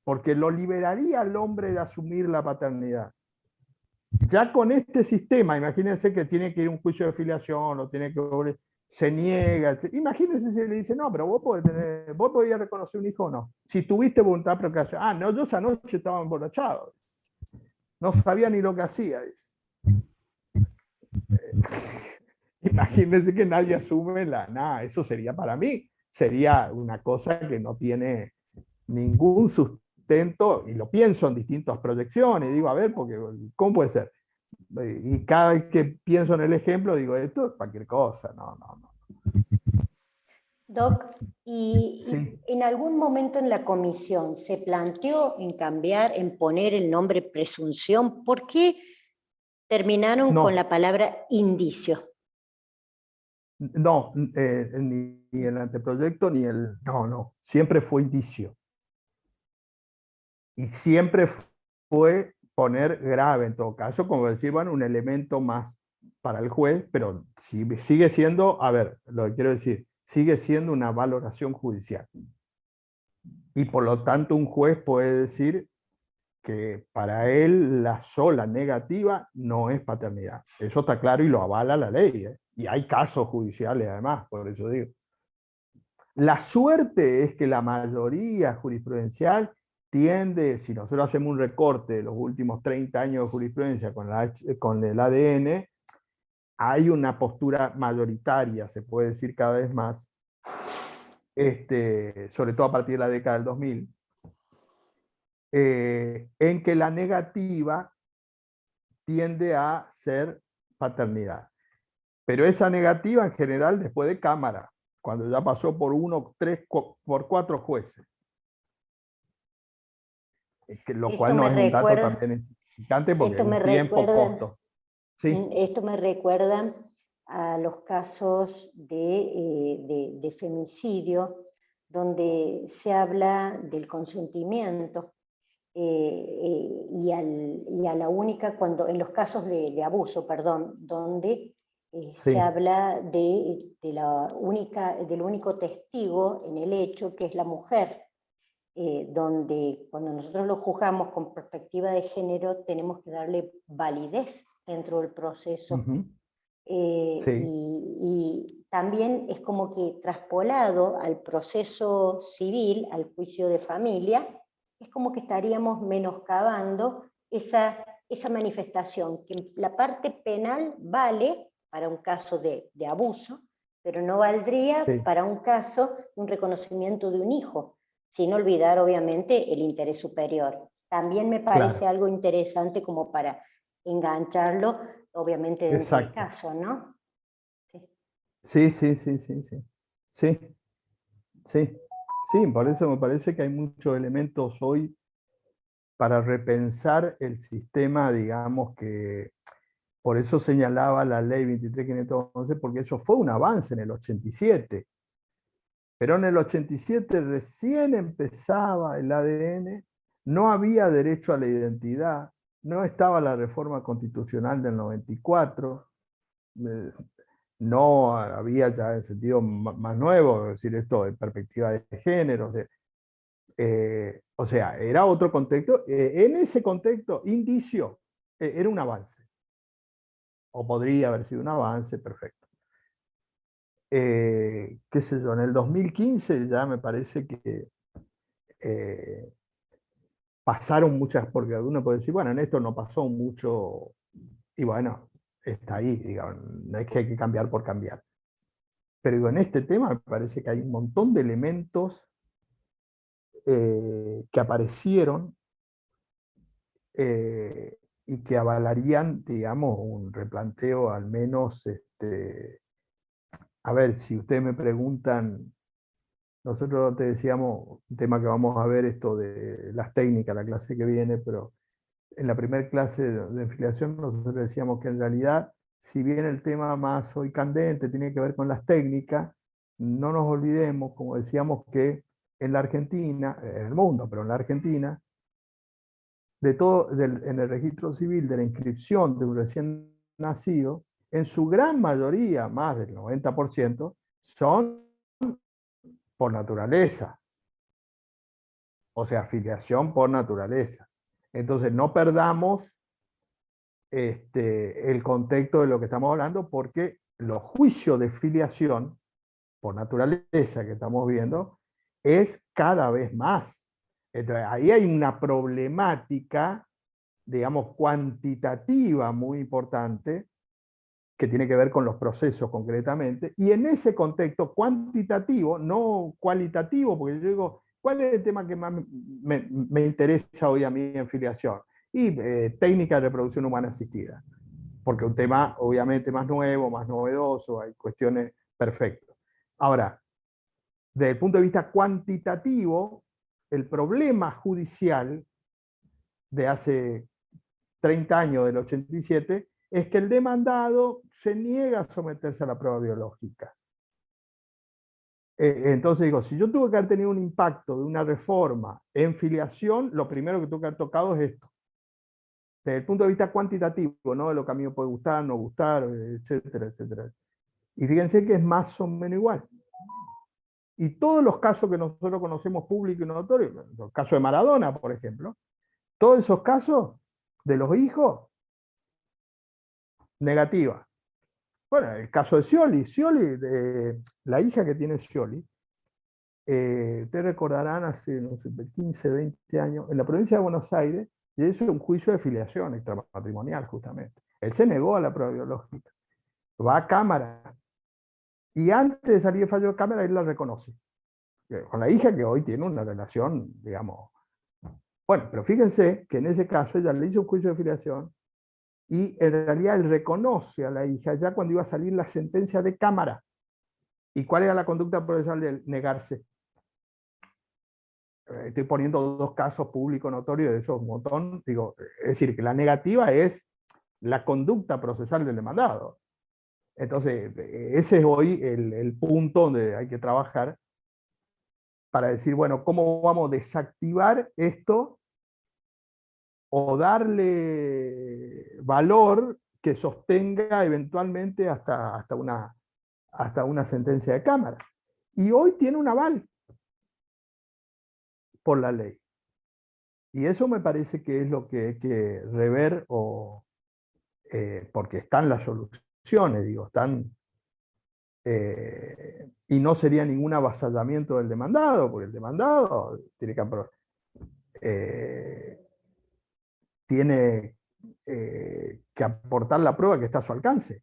porque lo liberaría al hombre de asumir la paternidad. Ya con este sistema, imagínense que tiene que ir a un juicio de filiación o tiene que se niega. Imagínense si le dice, no, pero vos podías reconocer un hijo o no. Si tuviste voluntad de procreación. Ah, no, yo esa noche estaba emborrachado. No sabía ni lo que hacía. Imagínense que nadie asume nada, eso sería para mí, sería una cosa que no tiene ningún sustento, y lo pienso en distintas proyecciones, digo, a ver, porque, ¿cómo puede ser? Y cada vez que pienso en el ejemplo, digo, esto es cualquier cosa, no. Doc, ¿y Sí, en algún momento en la comisión se planteó en cambiar, en poner el nombre presunción? ¿Por qué terminaron con no, la palabra indicio? no, ni el anteproyecto, no, siempre fue indicio. Y siempre fue poner grave en todo caso, como decir, bueno, un elemento más para el juez, pero sigue siendo, a ver, lo que quiero decir, sigue siendo una valoración judicial. Y por lo tanto un juez puede decir que para él la sola negativa no es paternidad. Eso está claro y lo avala la ley. Y hay casos judiciales además, por eso digo. La suerte es que la mayoría jurisprudencial tiende, si nosotros hacemos un recorte de los últimos 30 años de jurisprudencia con el ADN, hay una postura mayoritaria, se puede decir cada vez más, sobre todo a partir de la década del 2000, en que la negativa tiende a ser paternidad. Pero esa negativa en general después de Cámara, cuando ya pasó por 1, 3, por 4 jueces. Lo Esto cual no me es un dato recuerda, también significante porque esto es me un tiempo, recuerda, costo. Sí, esto me recuerda a los casos de femicidio, donde se habla del consentimiento. Y a la única, en los casos de abuso, perdón, donde se sí. habla del único testigo en el hecho, que es la mujer, donde cuando nosotros lo juzgamos con perspectiva de género, tenemos que darle validez dentro del proceso. Uh-huh. Sí. Y también es como que traspolado al proceso civil, al juicio de familia, es como que estaríamos menoscabando esa manifestación, que la parte penal vale para un caso de abuso, pero no valdría sí, para un caso un reconocimiento de un hijo, sin olvidar obviamente el interés superior. También me parece claro, algo interesante como para engancharlo, obviamente dentro del exacto. caso, ¿no? Sí. Sí, sí, sí, sí, sí. Sí, sí, sí, por eso me parece que hay muchos elementos hoy para repensar el sistema, digamos que por eso señalaba la ley 23.511, porque eso fue un avance en el 87. Pero en el 87 recién empezaba el ADN, no había derecho a la identidad, no estaba la reforma constitucional del 94, eh, no había ya en sentido más nuevo, es decir, esto de perspectiva de género. O sea, era otro contexto. En ese contexto, indicio, era un avance, o podría haber sido un avance, perfecto. Qué sé yo, en el 2015 ya me parece que eh, pasaron muchas, porque uno puede decir, bueno, en esto no pasó mucho, y bueno, está ahí, digamos, no es que hay que cambiar por cambiar. Pero digo, en este tema me parece que hay un montón de elementos que aparecieron y que avalarían, digamos, un replanteo al menos, a ver, si ustedes me preguntan, nosotros te decíamos, un tema que vamos a ver esto de las técnicas, la clase que viene, pero en la primera clase de filiación nosotros decíamos que en realidad, si bien el tema más hoy candente tiene que ver con las técnicas, no nos olvidemos, como decíamos, que en la Argentina, en el mundo, pero en la Argentina, en el registro civil de la inscripción de un recién nacido, en su gran mayoría, más del 90%, son por naturaleza, o sea, filiación por naturaleza. Entonces, no perdamos el contexto de lo que estamos hablando, porque los juicios de filiación, por naturaleza que estamos viendo, es cada vez más. Entonces, ahí hay una problemática, digamos, cuantitativa muy importante, que tiene que ver con los procesos concretamente, y en ese contexto cuantitativo, no cualitativo, porque yo digo, ¿cuál es el tema que más me interesa hoy a mí en filiación? Y técnica de reproducción humana asistida, porque un tema obviamente más nuevo, más novedoso, hay cuestiones perfectas. Ahora, desde el punto de vista cuantitativo, el problema judicial de hace 30 años, del 87, es que el demandado se niega a someterse a la prueba biológica. Entonces digo, si yo tuve que haber tenido un impacto de una reforma en filiación, lo primero que tuve que haber tocado es esto. Desde el punto de vista cuantitativo, ¿no? De lo que a mí me puede gustar, no gustar, etcétera, etcétera. Y fíjense que es más o menos igual. Y todos los casos que nosotros conocemos públicos y notorios, el caso de Maradona, por ejemplo, todos esos casos de los hijos, negativa. Bueno, el caso de Scioli, la hija que tiene Scioli, ustedes recordarán hace, no sé, 15, 20 años, en la provincia de Buenos Aires, y eso es un juicio de filiación extramatrimonial, justamente. Él se negó a la prueba biológica, va a cámara, y antes de salir el fallo de cámara, él la reconoce. Con la hija que hoy tiene una relación, digamos. Bueno, pero fíjense que en ese caso ella le hizo un juicio de filiación y en realidad él reconoce a la hija ya cuando iba a salir la sentencia de cámara. ¿Y cuál era la conducta procesal de él? Negarse. Estoy poniendo dos casos públicos notorios, de esos un montón. Digo, es decir, que la negativa es la conducta procesal del demandado. Entonces, ese es hoy el punto donde hay que trabajar para decir, bueno, ¿cómo vamos a desactivar esto o darle valor que sostenga eventualmente hasta una sentencia de cámara? Y hoy tiene un aval por la ley. Y eso me parece que es lo que hay que rever, porque están las soluciones, digo, están, y no sería ningún avasallamiento del demandado, porque el demandado eh, tiene que aportar la prueba que está a su alcance.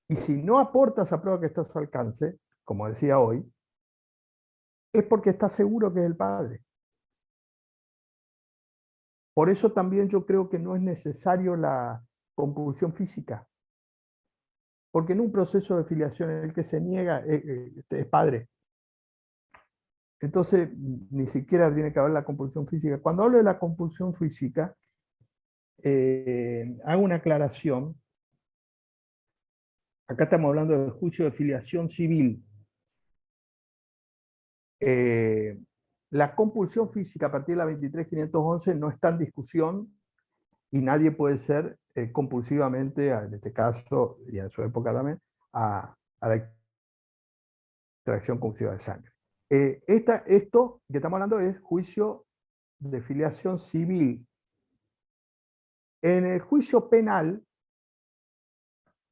Y si no aporta esa prueba que está a su alcance, como decía hoy, es porque está seguro que es el padre. Por eso también yo creo que no es necesario la compulsión física. Porque en un proceso de filiación en el que se niega es padre. Entonces, ni siquiera tiene que haber la compulsión física. Cuando hablo de la compulsión física, hago una aclaración. Acá estamos hablando del juicio de filiación civil. La compulsión física a partir de la 23.511 no está en discusión y nadie puede ser compulsivamente, en este caso y en su época también, a la extracción compulsiva de sangre. Esto que estamos hablando es juicio de filiación civil. En el juicio penal,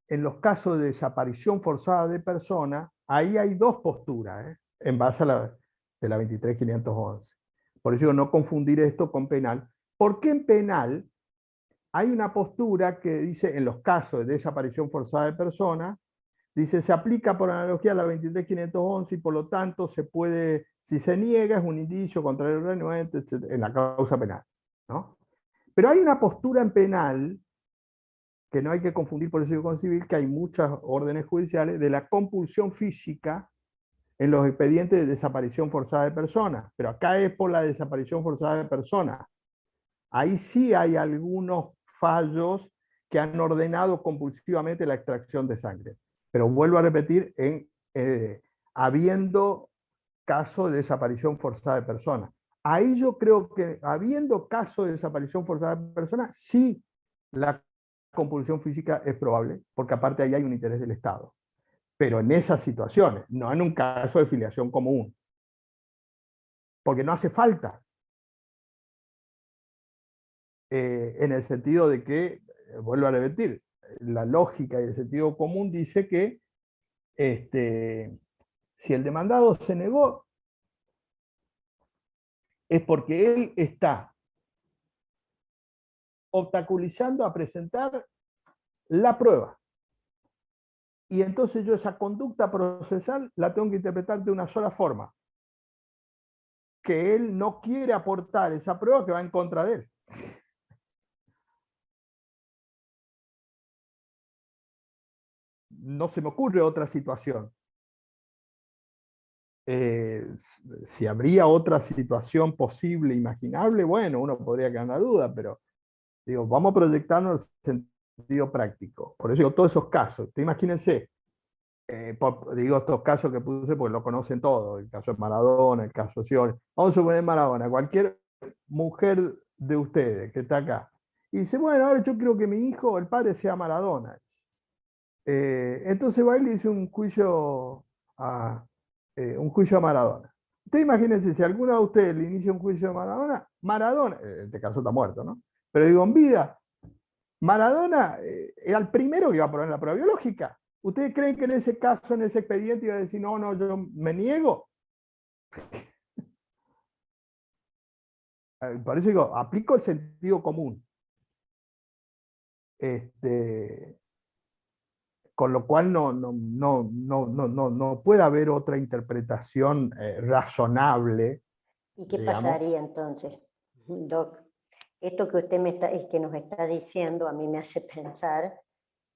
en los casos de desaparición forzada de persona, ahí hay dos posturas, en base a la 23.511. Por eso no confundir esto con penal. Porque en penal hay una postura que dice, en los casos de desaparición forzada de persona, dice, se aplica por analogía a la 23.511 y por lo tanto se puede, si se niega, es un indicio contra el renuente en la causa penal, ¿no? Pero hay una postura en penal que no hay que confundir por eso con civil, que hay muchas órdenes judiciales de la compulsión física en los expedientes de desaparición forzada de personas, pero acá es por la desaparición forzada de personas. Ahí sí hay algunos fallos que han ordenado compulsivamente la extracción de sangre. Pero vuelvo a repetir, habiendo caso de desaparición forzada de personas. Ahí yo creo que habiendo caso de desaparición forzada de personas, sí la compulsión física es probable, porque aparte ahí hay un interés del Estado. Pero en esas situaciones, no en un caso de filiación común. Porque no hace falta. En el sentido de que, vuelvo a repetir, la lógica y el sentido común dice que si el demandado se negó, es porque él está obstaculizando a presentar la prueba. Y entonces yo esa conducta procesal la tengo que interpretar de una sola forma. Que él no quiere aportar esa prueba que va en contra de él. No se me ocurre otra situación. Si habría otra situación posible, imaginable, bueno, uno podría quedar en la duda, pero digo, vamos a proyectarnos en sentido práctico. Por eso digo, todos esos casos, imagínense, digo estos casos que puse porque lo conocen todos, el caso de Maradona, el caso de Scioli. Vamos a suponer Maradona, cualquier mujer de ustedes que está acá, y dice, bueno, ahora yo quiero que mi hijo, el padre, sea Maradona. Entonces va y le dice un juicio a Maradona. Ustedes imagínense, si alguno de ustedes le inicia un juicio a Maradona, Maradona, en este caso está muerto, ¿no? Pero digo, en vida, Maradona era el primero que iba a poner la prueba biológica. ¿Ustedes creen que en ese caso, en ese expediente, iba a decir, no, no, yo me niego? Por eso digo, aplico el sentido común. Con lo cual no puede haber otra interpretación razonable. ¿Y qué Digamos. pasaría entonces, Doc? Esto que usted que nos está diciendo a mí me hace pensar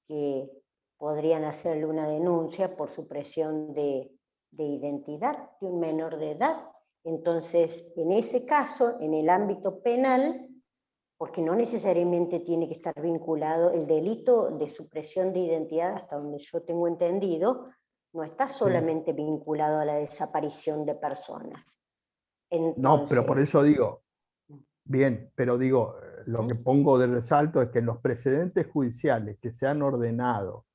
que podrían hacerle una denuncia por supresión de identidad de un menor de edad. Entonces, en ese caso, en el ámbito penal, porque no necesariamente tiene que estar vinculado el delito de supresión de identidad, hasta donde yo tengo entendido, no está solamente vinculado a la desaparición de personas. Entonces, no, pero por eso digo, bien, pero digo, lo que pongo de resalto es que en los precedentes judiciales que se han ordenado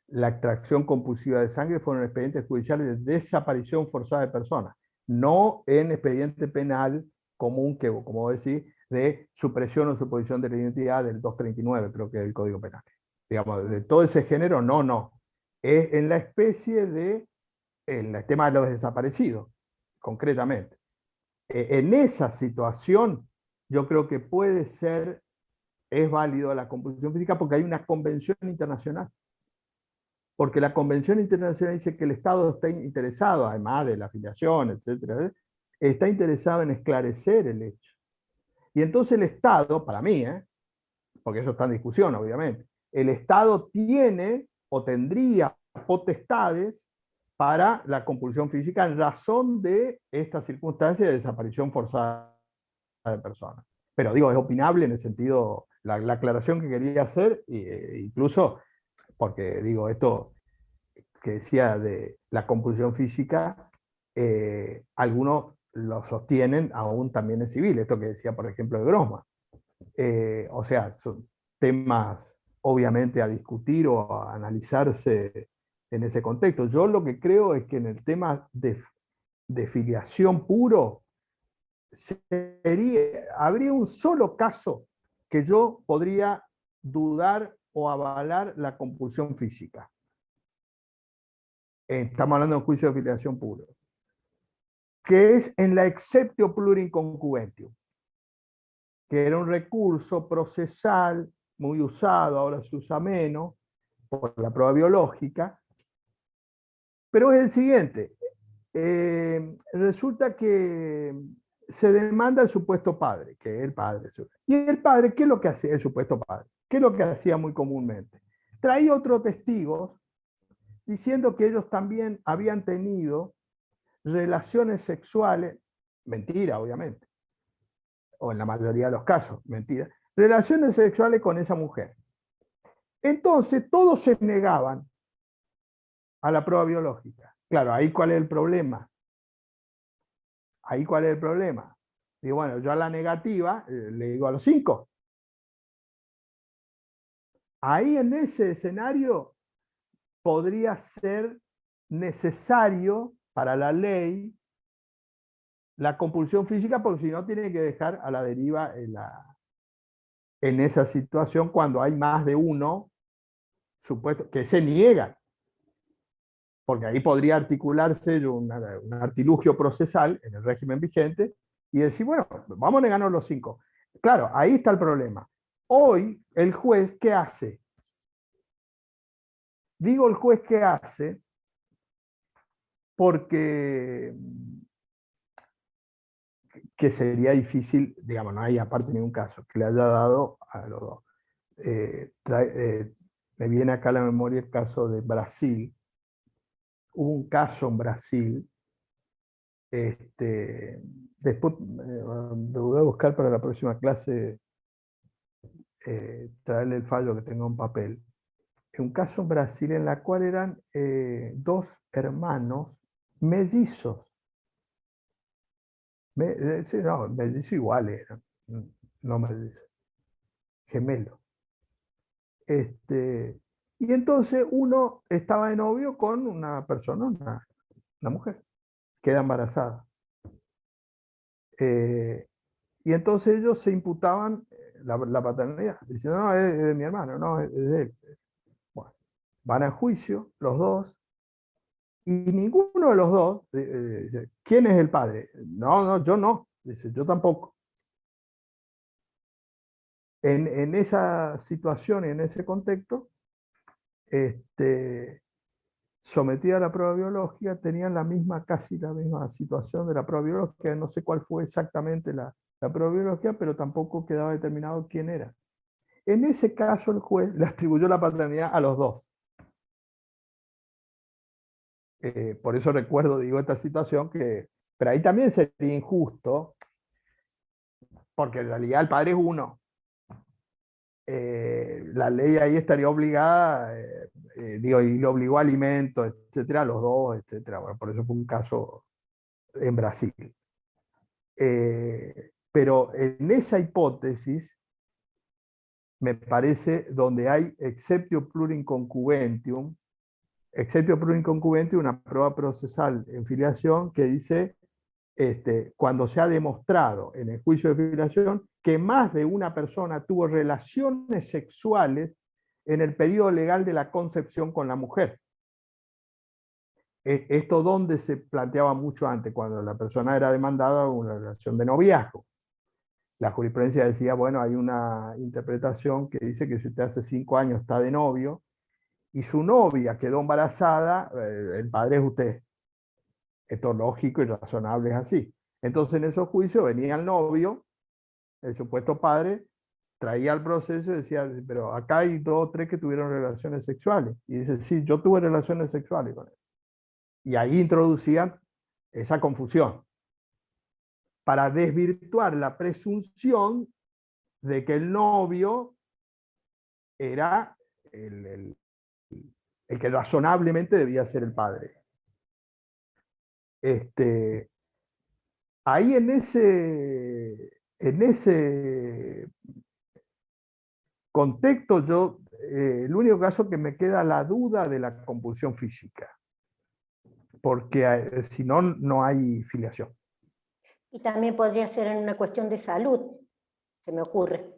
la extracción compulsiva de sangre fueron expedientes judiciales de desaparición forzada de personas, no en expediente penal común que, como decís, de supresión o suposición de la identidad del 239, creo que es el Código Penal. Digamos, de todo ese género, no. Es en la especie de, en el tema de los desaparecidos, concretamente. En esa situación, yo creo que puede ser, es válido la compulsión física porque hay una convención internacional. porque la Convención Internacional dice que el Estado está interesado, además de la afiliación, etcétera, está interesado en esclarecer el hecho. Y entonces el Estado, para mí, porque eso está en discusión, obviamente, el Estado tiene o tendría potestades para la compulsión física en razón de esta circunstancia de desaparición forzada de personas. Pero digo, es opinable en el sentido, la aclaración que quería hacer, incluso porque digo, esto que decía de la compulsión física, algunos lo sostienen aún también en civil, esto que decía, por ejemplo, de Grossman. O sea, son temas obviamente a discutir o a analizarse en ese contexto. Yo lo que creo es que en el tema de filiación puro, habría un solo caso que yo podría dudar o avalar la compulsión física. Estamos hablando de un juicio de filiación puro, que es en la exceptio plurin concubentium, que era un recurso procesal muy usado, ahora se usa menos, por la prueba biológica, pero es el siguiente. Resulta que se demanda el supuesto padre, que es el padre. Y el padre, ¿qué es lo que hacía el supuesto padre? ¿Qué es lo que hacía muy comúnmente? Traía otros testigos diciendo que ellos también habían tenido relaciones sexuales, mentira, obviamente, o en la mayoría de los casos, mentira, relaciones sexuales con esa mujer. Entonces, todos se negaban a la prueba biológica. Claro, ahí cuál es el problema. Ahí cuál es el problema. Digo, bueno, yo a la negativa le digo a los 5. Ahí en ese escenario podría ser necesario para la ley la compulsión física, porque si no tiene que dejar a la deriva en esa situación cuando hay más de uno supuesto que se niegan. Porque ahí podría articularse un artilugio procesal en el régimen vigente y decir, bueno, vamos a negarnos los 5. Claro, ahí está el problema. Hoy, el juez, ¿qué hace? Digo el juez qué hace porque que sería difícil, digamos, no hay aparte ningún caso que le haya dado a los dos. Me viene acá a la memoria el caso de Brasil. Hubo un caso en Brasil. Después me voy a buscar para la próxima clase, traerle el fallo que tenga un papel. Un caso en Brasil en la cual eran 2 hermanos mellizos. Sí, no, mellizos iguales eran, no mellizos, gemelos. Y entonces uno estaba de novio con una persona, una mujer, queda embarazada. Y entonces ellos se imputaban la paternidad, diciendo, no, es de mi hermano, no, es de él. Bueno, van a juicio los dos, y ninguno de los dos, ¿quién es el padre? No, no, yo no, dice, yo tampoco. En esa situación y en ese contexto, sometida a la prueba biológica, tenían casi la misma situación de la prueba biológica, no sé cuál fue exactamente la prueba biológica, pero tampoco quedaba determinado quién era. En ese caso, el juez le atribuyó la paternidad a los dos. Por eso recuerdo, digo, esta situación pero ahí también sería injusto, porque en realidad el padre es uno. La ley ahí estaría obligada, digo, y le obligó a alimentos, etcétera, a los dos, etcétera. Bueno, por eso fue un caso en Brasil. Pero en esa hipótesis, me parece, donde hay exceptio plurin concubentium, una prueba procesal en filiación que dice, cuando se ha demostrado en el juicio de filiación que más de una persona tuvo relaciones sexuales en el periodo legal de la concepción con la mujer. Esto donde se planteaba mucho antes, cuando la persona era demandada una relación de noviazgo. La jurisprudencia decía, bueno, hay una interpretación que dice que si usted hace 5 años está de novio y su novia quedó embarazada, el padre es usted. Esto es lógico y razonable, es así. Entonces en esos juicios venía el novio, el supuesto padre, traía el proceso y decía, pero acá hay 2 o 3 que tuvieron relaciones sexuales. Y dice, sí, yo tuve relaciones sexuales con él. Y ahí introducían esa confusión para desvirtuar la presunción de que el novio era el que razonablemente debía ser el padre. Ahí en ese contexto, yo, el único caso que me queda la duda de la compulsión física, porque si no, no hay filiación. Y también podría ser en una cuestión de salud, se me ocurre.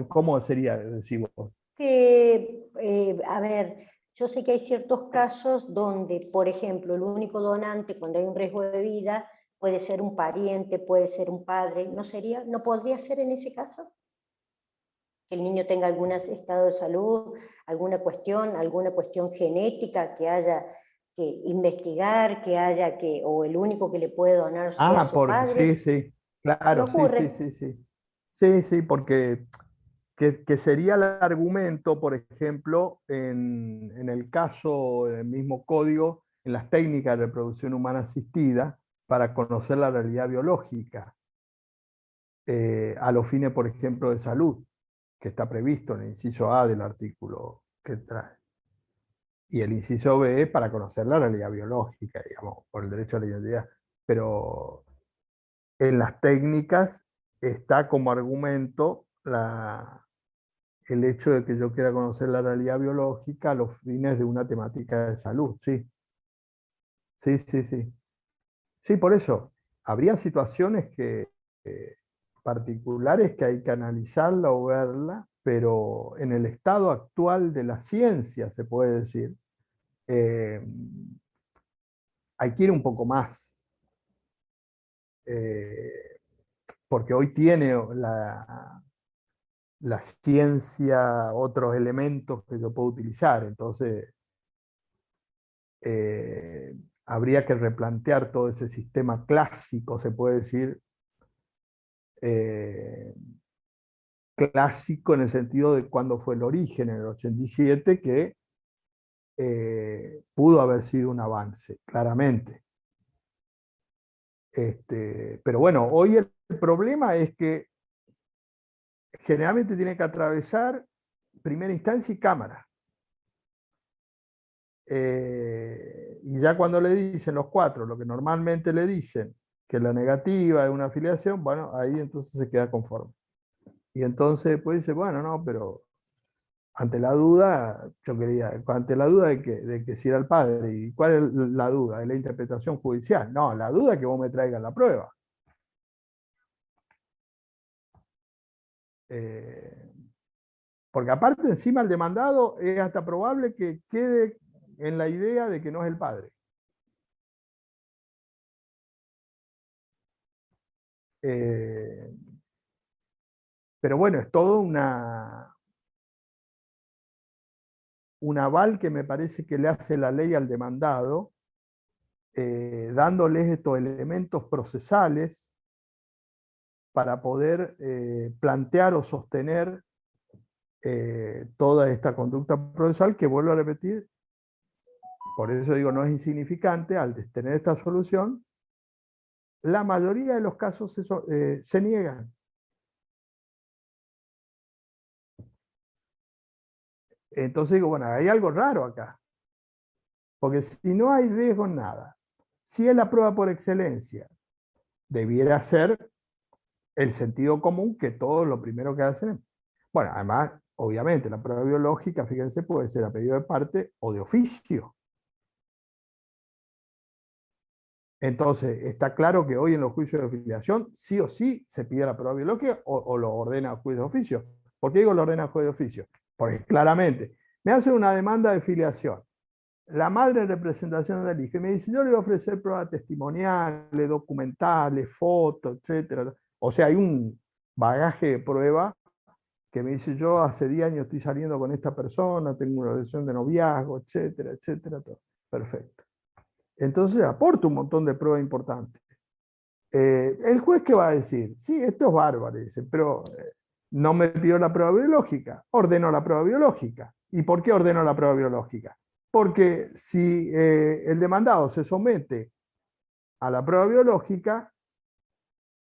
¿Cómo sería, decís vos? Que, a ver, yo sé que hay ciertos casos donde, por ejemplo, el único donante cuando hay un riesgo de vida puede ser un pariente, puede ser un padre, ¿no podría ser en ese caso? Que el niño tenga algún estado de salud, alguna cuestión genética que haya que investigar, o el único que le puede donar sea su Sí, padre. sí, Se me claro, sí, sí, ocurre. sí, sí. Sí, sí, porque que sería el argumento, por ejemplo, en el caso del mismo código, en las técnicas de reproducción humana asistida, para conocer la realidad biológica, a los fines, por ejemplo, de salud, que está previsto en el inciso A del artículo que trae. Y el inciso B para conocer la realidad biológica, digamos, por el derecho a la identidad. Pero en las técnicas está como argumento el hecho de que yo quiera conocer la realidad biológica a los fines de una temática de salud, sí. Sí, sí, sí. Sí, por eso. Habría situaciones particulares que hay que analizarla o verla, pero en el estado actual de la ciencia, se puede decir, eh, hay que ir un poco más. eh, Porque hoy tiene la ciencia otros elementos que yo puedo utilizar, entonces eh, habría que replantear todo ese sistema clásico, se puede decir, eh, clásico en el sentido de cuándo fue el origen, en el 87, que pudo haber sido un avance, claramente. Pero bueno, hoy el problema es que generalmente tiene que atravesar primera instancia y cámara. Y ya cuando le dicen los 4, lo que normalmente le dicen, que la negativa es una afiliación, bueno, ahí entonces se queda conforme. Y entonces pues dice, bueno, no, pero ante la duda, ante la duda de que si era el padre, ¿y cuál es la duda? ¿Es la interpretación judicial? No, la duda es que vos me traigas la prueba. Eh, Porque aparte encima el demandado es hasta probable que quede en la idea de que no es el padre. Eh, pero bueno, es todo un aval que me parece que le hace la ley al demandado, dándoles estos elementos procesales para poder plantear o sostener toda esta conducta procesal que, vuelvo a repetir, por eso digo no es insignificante, al tener esta solución, la mayoría de los casos se niegan. Entonces digo, bueno, hay algo raro acá, porque si no hay riesgo en nada, si es la prueba por excelencia, debiera ser el sentido común que todos lo primero que hacen. Bueno, además, obviamente, la prueba biológica, fíjense, puede ser a pedido de parte o de oficio. Entonces, está claro que hoy en los juicios de filiación, sí o sí se pide la prueba biológica o lo ordena el juez de oficio. ¿Por qué digo lo ordena el juez de oficio? Porque claramente, me hace una demanda de filiación. La madre en representación del hijo y me dice, yo le voy a ofrecer pruebas testimoniales, documentales, fotos, etcétera. O sea, hay un bagaje de prueba que me dice, yo hace 10 años estoy saliendo con esta persona, tengo una relación de noviazgo, etcétera, etcétera, todo. Perfecto. Entonces aporta un montón de pruebas importantes. ¿El juez qué va a decir? Sí, esto es bárbaro, dice, pero no me pidió la prueba biológica, ordeno la prueba biológica. ¿Y por qué ordeno la prueba biológica? Porque si el demandado se somete a la prueba biológica,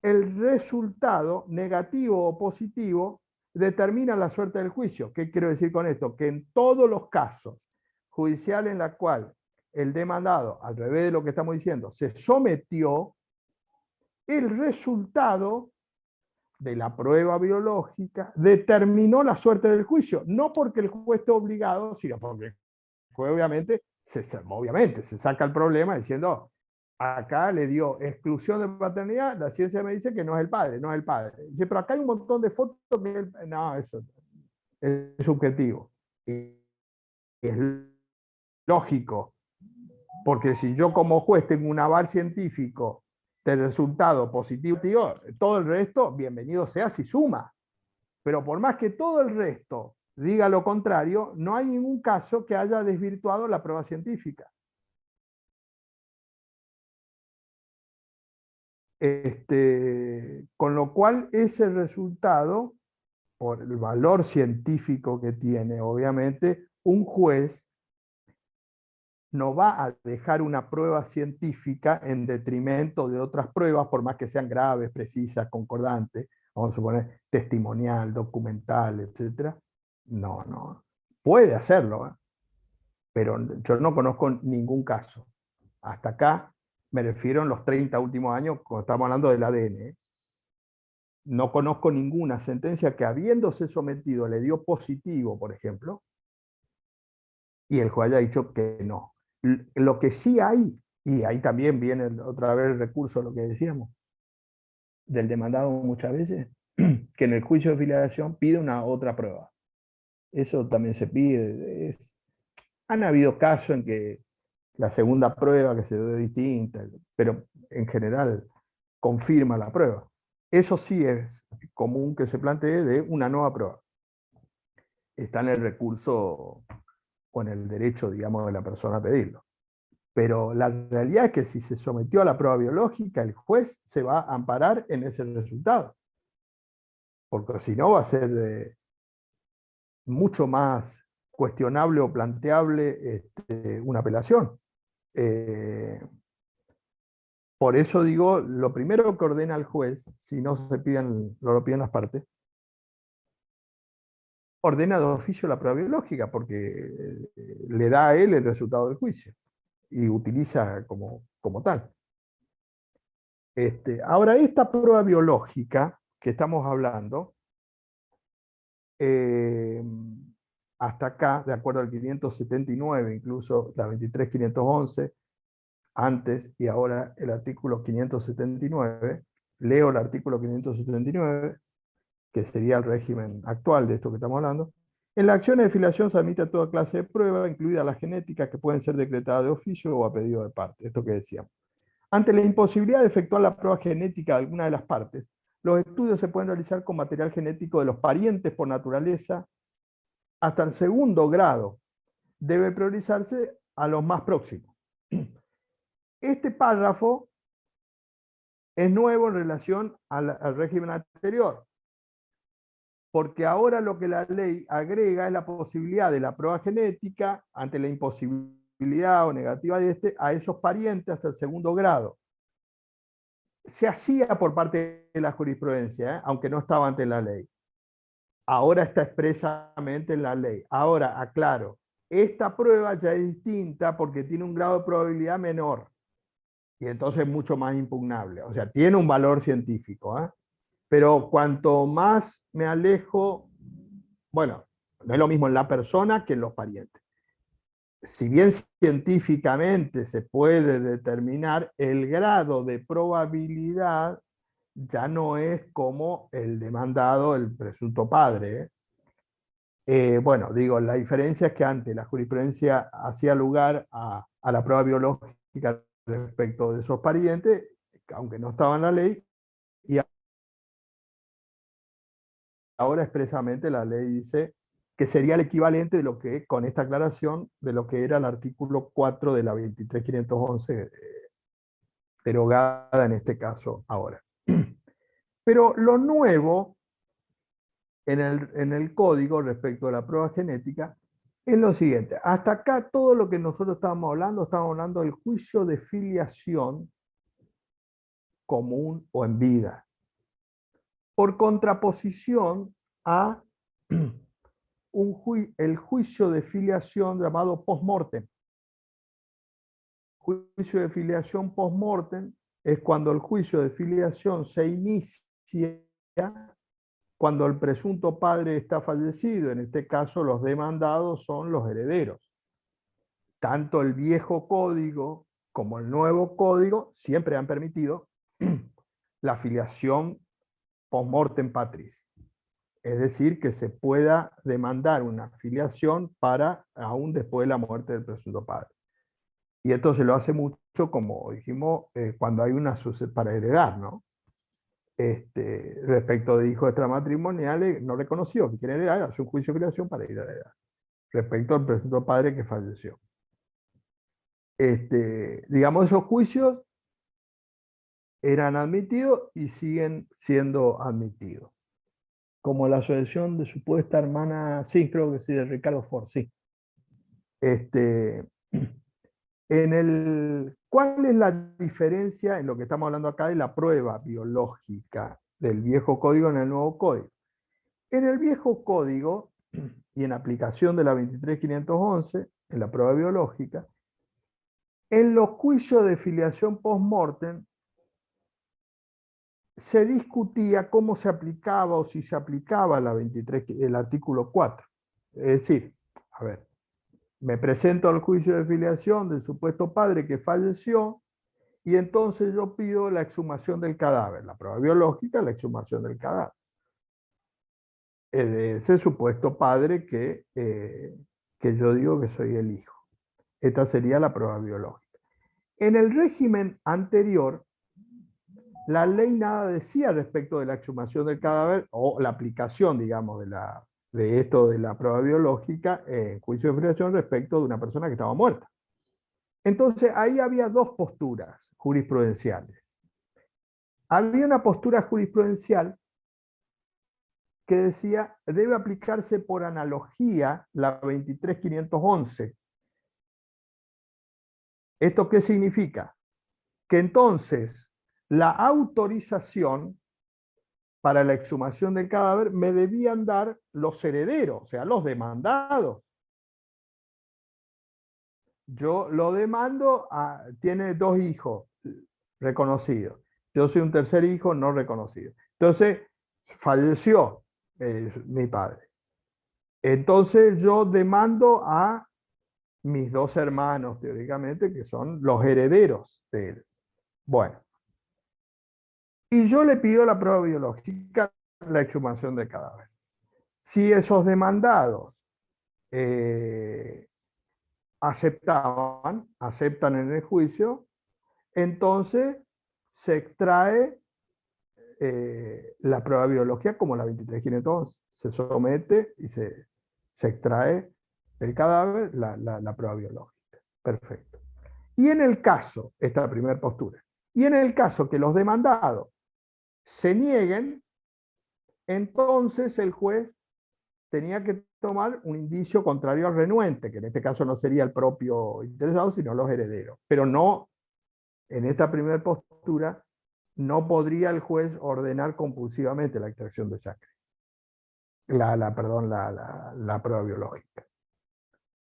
el resultado, negativo o positivo, determina la suerte del juicio. ¿Qué quiero decir con esto? Que en todos los casos judiciales en los cuales el demandado, al revés de lo que estamos diciendo, se sometió, el resultado de la prueba biológica determinó la suerte del juicio, no porque el juez esté obligado, sino porque el juez obviamente se saca el problema diciendo, acá le dio exclusión de paternidad, la ciencia me dice que no es el padre, no es el padre. Dice, pero acá hay un montón de fotos que no, eso es subjetivo. Y es lógico, porque si yo como juez tengo un aval científico del resultado positivo, todo el resto, bienvenido sea si suma. Pero por más que todo el resto diga lo contrario, no hay ningún caso que haya desvirtuado la prueba científica. Con lo cual ese resultado, por el valor científico que tiene, obviamente, un juez no va a dejar una prueba científica en detrimento de otras pruebas, por más que sean graves, precisas, concordantes, vamos a suponer testimonial, documental, etc. No, no. Puede hacerlo, ¿eh? Pero yo no conozco ningún caso. Hasta acá me refiero en los 30 últimos años, cuando estamos hablando del ADN, ¿eh? No conozco ninguna sentencia que habiéndose sometido le dio positivo, por ejemplo, y el juez haya dicho que no. Lo que sí hay, y ahí también viene otra vez el recurso a lo que decíamos, del demandado muchas veces, que en el juicio de filiación pide una otra prueba. Eso también se pide. Han habido casos en que la segunda prueba que se dio distinta, pero en general confirma la prueba. Eso sí es común que se plantee de una nueva prueba. Está en el recurso o en el derecho, digamos, de la persona a pedirlo. Pero la realidad es que si se sometió a la prueba biológica, el juez se va a amparar en ese resultado. Porque si no va a ser mucho más cuestionable o planteable una apelación. Por eso digo, lo primero que ordena el juez, si no no lo piden las partes, ordena de oficio la prueba biológica, porque le da a él el resultado del juicio y utiliza como tal. Ahora, esta prueba biológica que estamos hablando, hasta acá, de acuerdo al 579, incluso la 23.511, antes y ahora el artículo 579, leo el artículo 579, que sería el régimen actual de esto que estamos hablando. En las acciones de filiación se admite toda clase de prueba, incluida las genéticas, que pueden ser decretadas de oficio o a pedido de parte, esto que decíamos. Ante la imposibilidad de efectuar la prueba genética de alguna de las partes, los estudios se pueden realizar con material genético de los parientes por naturaleza hasta el segundo grado. Debe priorizarse a los más próximos. Este párrafo es nuevo en relación al régimen anterior, porque ahora lo que la ley agrega es la posibilidad de la prueba genética ante la imposibilidad o negativa de a esos parientes hasta el segundo grado. Se hacía por parte de la jurisprudencia, aunque no estaba ante la ley. Ahora está expresamente en la ley. Ahora, aclaro, esta prueba ya es distinta porque tiene un grado de probabilidad menor y entonces es mucho más impugnable. O sea, tiene un valor científico, ¿eh? Pero cuanto más me alejo, bueno, no es lo mismo en la persona que en los parientes. Si bien científicamente se puede determinar, el grado de probabilidad ya no es como el demandado, el presunto padre, ¿eh? Bueno, digo, la diferencia es que antes la jurisprudencia hacía lugar a la prueba biológica respecto de esos parientes, aunque no estaba en la ley, y ahora expresamente la ley dice que sería el equivalente de lo que, con esta aclaración, de lo que era el artículo 4 de la 23.511, derogada en este caso ahora. Pero lo nuevo en el código respecto a la prueba genética es lo siguiente. Hasta acá todo lo que nosotros estábamos hablando del juicio de filiación común o en vida, por contraposición a el juicio de filiación llamado post-mortem. Juicio de filiación post-mortem es cuando el juicio de filiación se inicia cuando el presunto padre está fallecido. En este caso, los demandados son los herederos. Tanto el viejo código como el nuevo código siempre han permitido la filiación post-mortem patris. Es decir, que se pueda demandar una filiación para aún después de la muerte del presunto padre. Y esto se lo hace mucho, como dijimos, cuando hay una para heredar, ¿no? Respecto de hijos extramatrimoniales no reconocidos que quieren heredar, hace un juicio de filiación para ir a heredar. Respecto al presunto padre que falleció. Digamos, esos juicios eran admitidos y siguen siendo admitidos. Como la asociación de supuesta hermana, sí, creo que sí, de Ricardo Ford, sí. ¿Cuál es la diferencia en lo que estamos hablando acá de la prueba biológica del viejo código en el nuevo código? En el viejo código, y en aplicación de la 23.511, en la prueba biológica, en los juicios de filiación post-mortem se discutía cómo se aplicaba o si se aplicaba el artículo 4. Es decir, a ver, me presento al juicio de filiación del supuesto padre que falleció y entonces yo pido la exhumación del cadáver, la prueba biológica, la exhumación del cadáver. De ese supuesto padre que yo digo que soy el hijo. Esta sería la prueba biológica. En el régimen anterior, la ley nada decía respecto de la exhumación del cadáver o la aplicación, digamos, de esto de la prueba biológica en juicio de filiación respecto de una persona que estaba muerta. Entonces, ahí había dos posturas jurisprudenciales. Había una postura jurisprudencial que decía debe aplicarse por analogía la 23.511. ¿Esto qué significa? Que entonces la autorización para la exhumación del cadáver me debían dar los herederos, o sea, los demandados. Yo lo demando, tiene 2 hijos reconocidos. Yo soy un tercer hijo no reconocido. Entonces, falleció mi padre. Entonces yo demando a mis 2 hermanos, teóricamente, que son los herederos de él. Bueno. Y yo le pido la prueba biológica, la exhumación del cadáver. Si esos demandados aceptan en el juicio, entonces se extrae la prueba biológica como la 23.511. Se somete y se extrae del cadáver la prueba biológica. Perfecto. Y en el caso, esta primera postura, y en el caso que los demandados se nieguen, entonces el juez tenía que tomar un indicio contrario al renuente, que en este caso no sería el propio interesado, sino los herederos. Pero no, en esta primera postura, no podría el juez ordenar compulsivamente la extracción de sangre. La prueba biológica.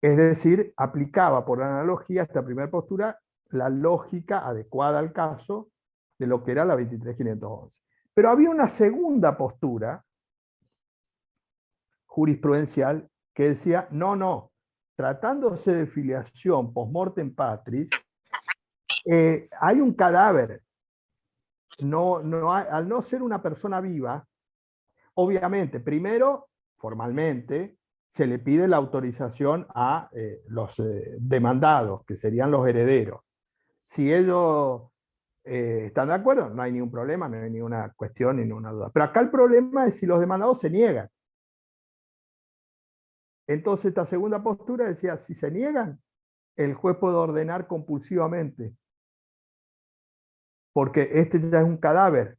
Es decir, aplicaba por analogía a esta primera postura la lógica adecuada al caso de lo que era la 23.511. Pero había una segunda postura jurisprudencial que decía, no, tratándose de filiación post-mortem patris, hay un cadáver. Al no ser una persona viva, obviamente, primero, formalmente, se le pide la autorización a los demandados, que serían los herederos. Si ellos ¿Están de acuerdo? No hay ningún problema, no hay ninguna cuestión ni ninguna duda. Pero acá el problema es si los demandados se niegan. Entonces esta segunda postura decía, si se niegan, el juez puede ordenar compulsivamente, porque este ya es un cadáver.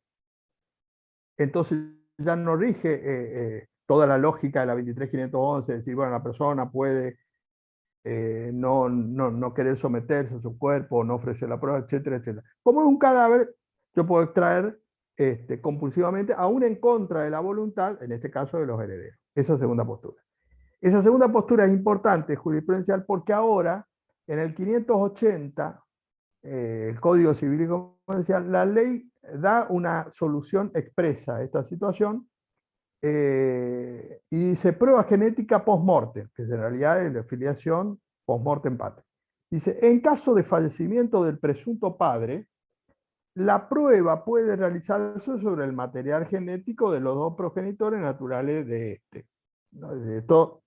Entonces ya no rige toda la lógica de la 23.511, es decir, bueno, la persona puede no querer someterse a su cuerpo, no ofrecer la prueba, etcétera, etcétera. Como es un cadáver, yo puedo extraer compulsivamente, aún en contra de la voluntad, en este caso de los herederos. Esa segunda postura. Esa segunda postura es importante jurisprudencial porque ahora, en el 580, el Código Civil y Comercial, la ley da una solución expresa a esta situación y dice prueba genética post-mortem, que en realidad es la filiación post-mortem patria. Dice, en caso de fallecimiento del presunto padre, la prueba puede realizarse sobre el material genético de los dos progenitores naturales de este. Esto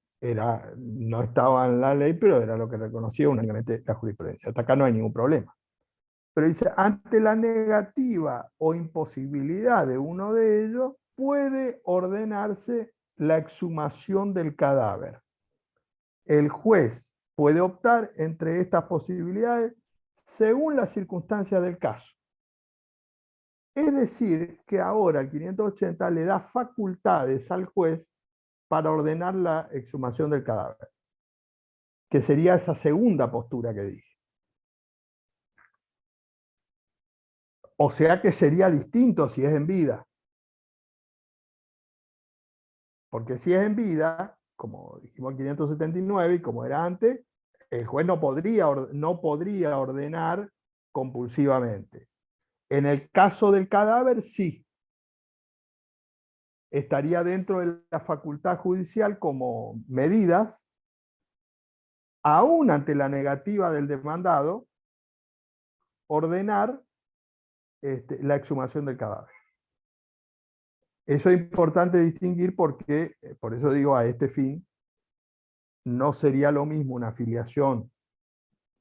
no estaba en la ley, pero era lo que reconocía únicamente la jurisprudencia. Hasta acá no hay ningún problema. Pero dice, ante la negativa o imposibilidad de uno de ellos, puede ordenarse la exhumación del cadáver. El juez puede optar entre estas posibilidades según las circunstancias del caso. Es decir, que ahora el 580 le da facultades al juez para ordenar la exhumación del cadáver, que sería esa segunda postura que dije. O sea que sería distinto si es en vida. Porque si es en vida, como dijimos en 579 y como era antes, el juez no podría ordenar compulsivamente. En el caso del cadáver, sí. Estaría dentro de la facultad judicial como medidas, aún ante la negativa del demandado, ordenar la exhumación del cadáver. Eso es importante distinguir porque, por eso digo, a este fin, no sería lo mismo una afiliación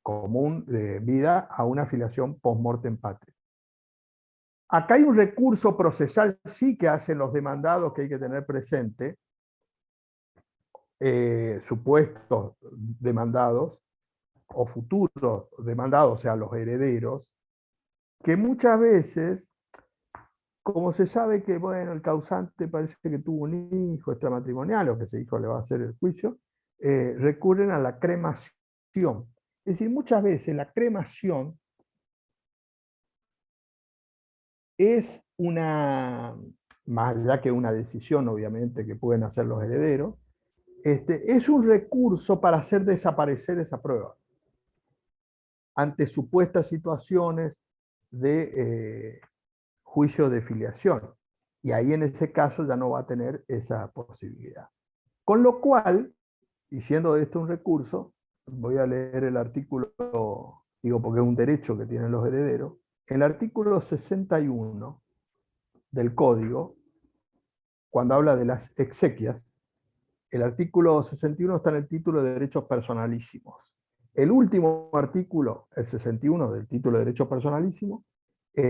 común de vida a una afiliación post-mortem patria. Acá hay un recurso procesal sí que hacen los demandados que hay que tener presente, supuestos demandados o futuros demandados, o sea, los herederos, que muchas veces, como se sabe que bueno, el causante parece que tuvo un hijo extramatrimonial o que ese hijo le va a hacer el juicio, recurren a la cremación. Es decir, muchas veces la cremación es una, más allá que una decisión obviamente que pueden hacer los herederos, es un recurso para hacer desaparecer esa prueba ante supuestas situaciones de juicio de filiación. Y ahí en ese caso ya no va a tener esa posibilidad. Con lo cual, y siendo esto un recurso, voy a leer el artículo, digo porque es un derecho que tienen los herederos, el artículo 61 del Código, cuando habla de las exequias, el artículo 61 está en el título de derechos personalísimos. El último artículo, el 61 del título de derechos personalísimos,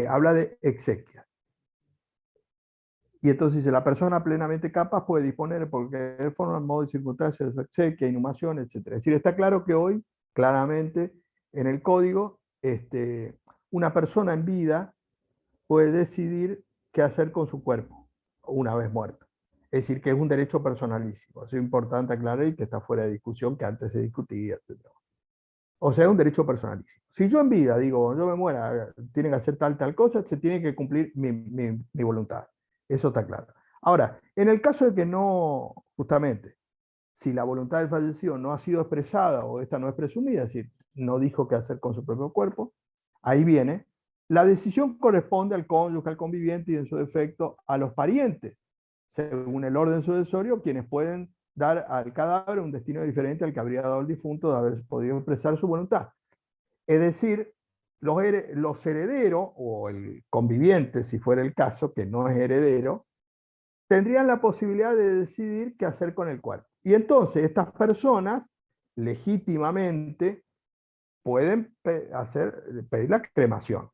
habla de exequias. Y entonces dice, la persona plenamente capaz puede disponer por cualquier forma, modo y circunstancias de su exequia, inhumación, etc. Es decir, está claro que hoy, claramente, en el código, una persona en vida puede decidir qué hacer con su cuerpo una vez muerto. Es decir, que es un derecho personalísimo. Eso es importante aclarar y que está fuera de discusión, que antes se discutía, etc. O sea, es un derecho personalísimo. Si yo en vida digo, yo me muera, tienen que hacer tal cosa, se tiene que cumplir mi voluntad. Eso está claro. Ahora, en el caso de que no, justamente, si la voluntad del fallecido no ha sido expresada o esta no es presumida, es decir, no dijo qué hacer con su propio cuerpo, ahí viene, la decisión corresponde al cónyuge, al conviviente y en su defecto a los parientes, según el orden sucesorio, quienes pueden dar al cadáver un destino diferente al que habría dado el difunto de haber podido expresar su voluntad. Es decir, los herederos o el conviviente, si fuera el caso, que no es heredero, tendrían la posibilidad de decidir qué hacer con el cuerpo. Y entonces estas personas legítimamente pueden pedir la cremación.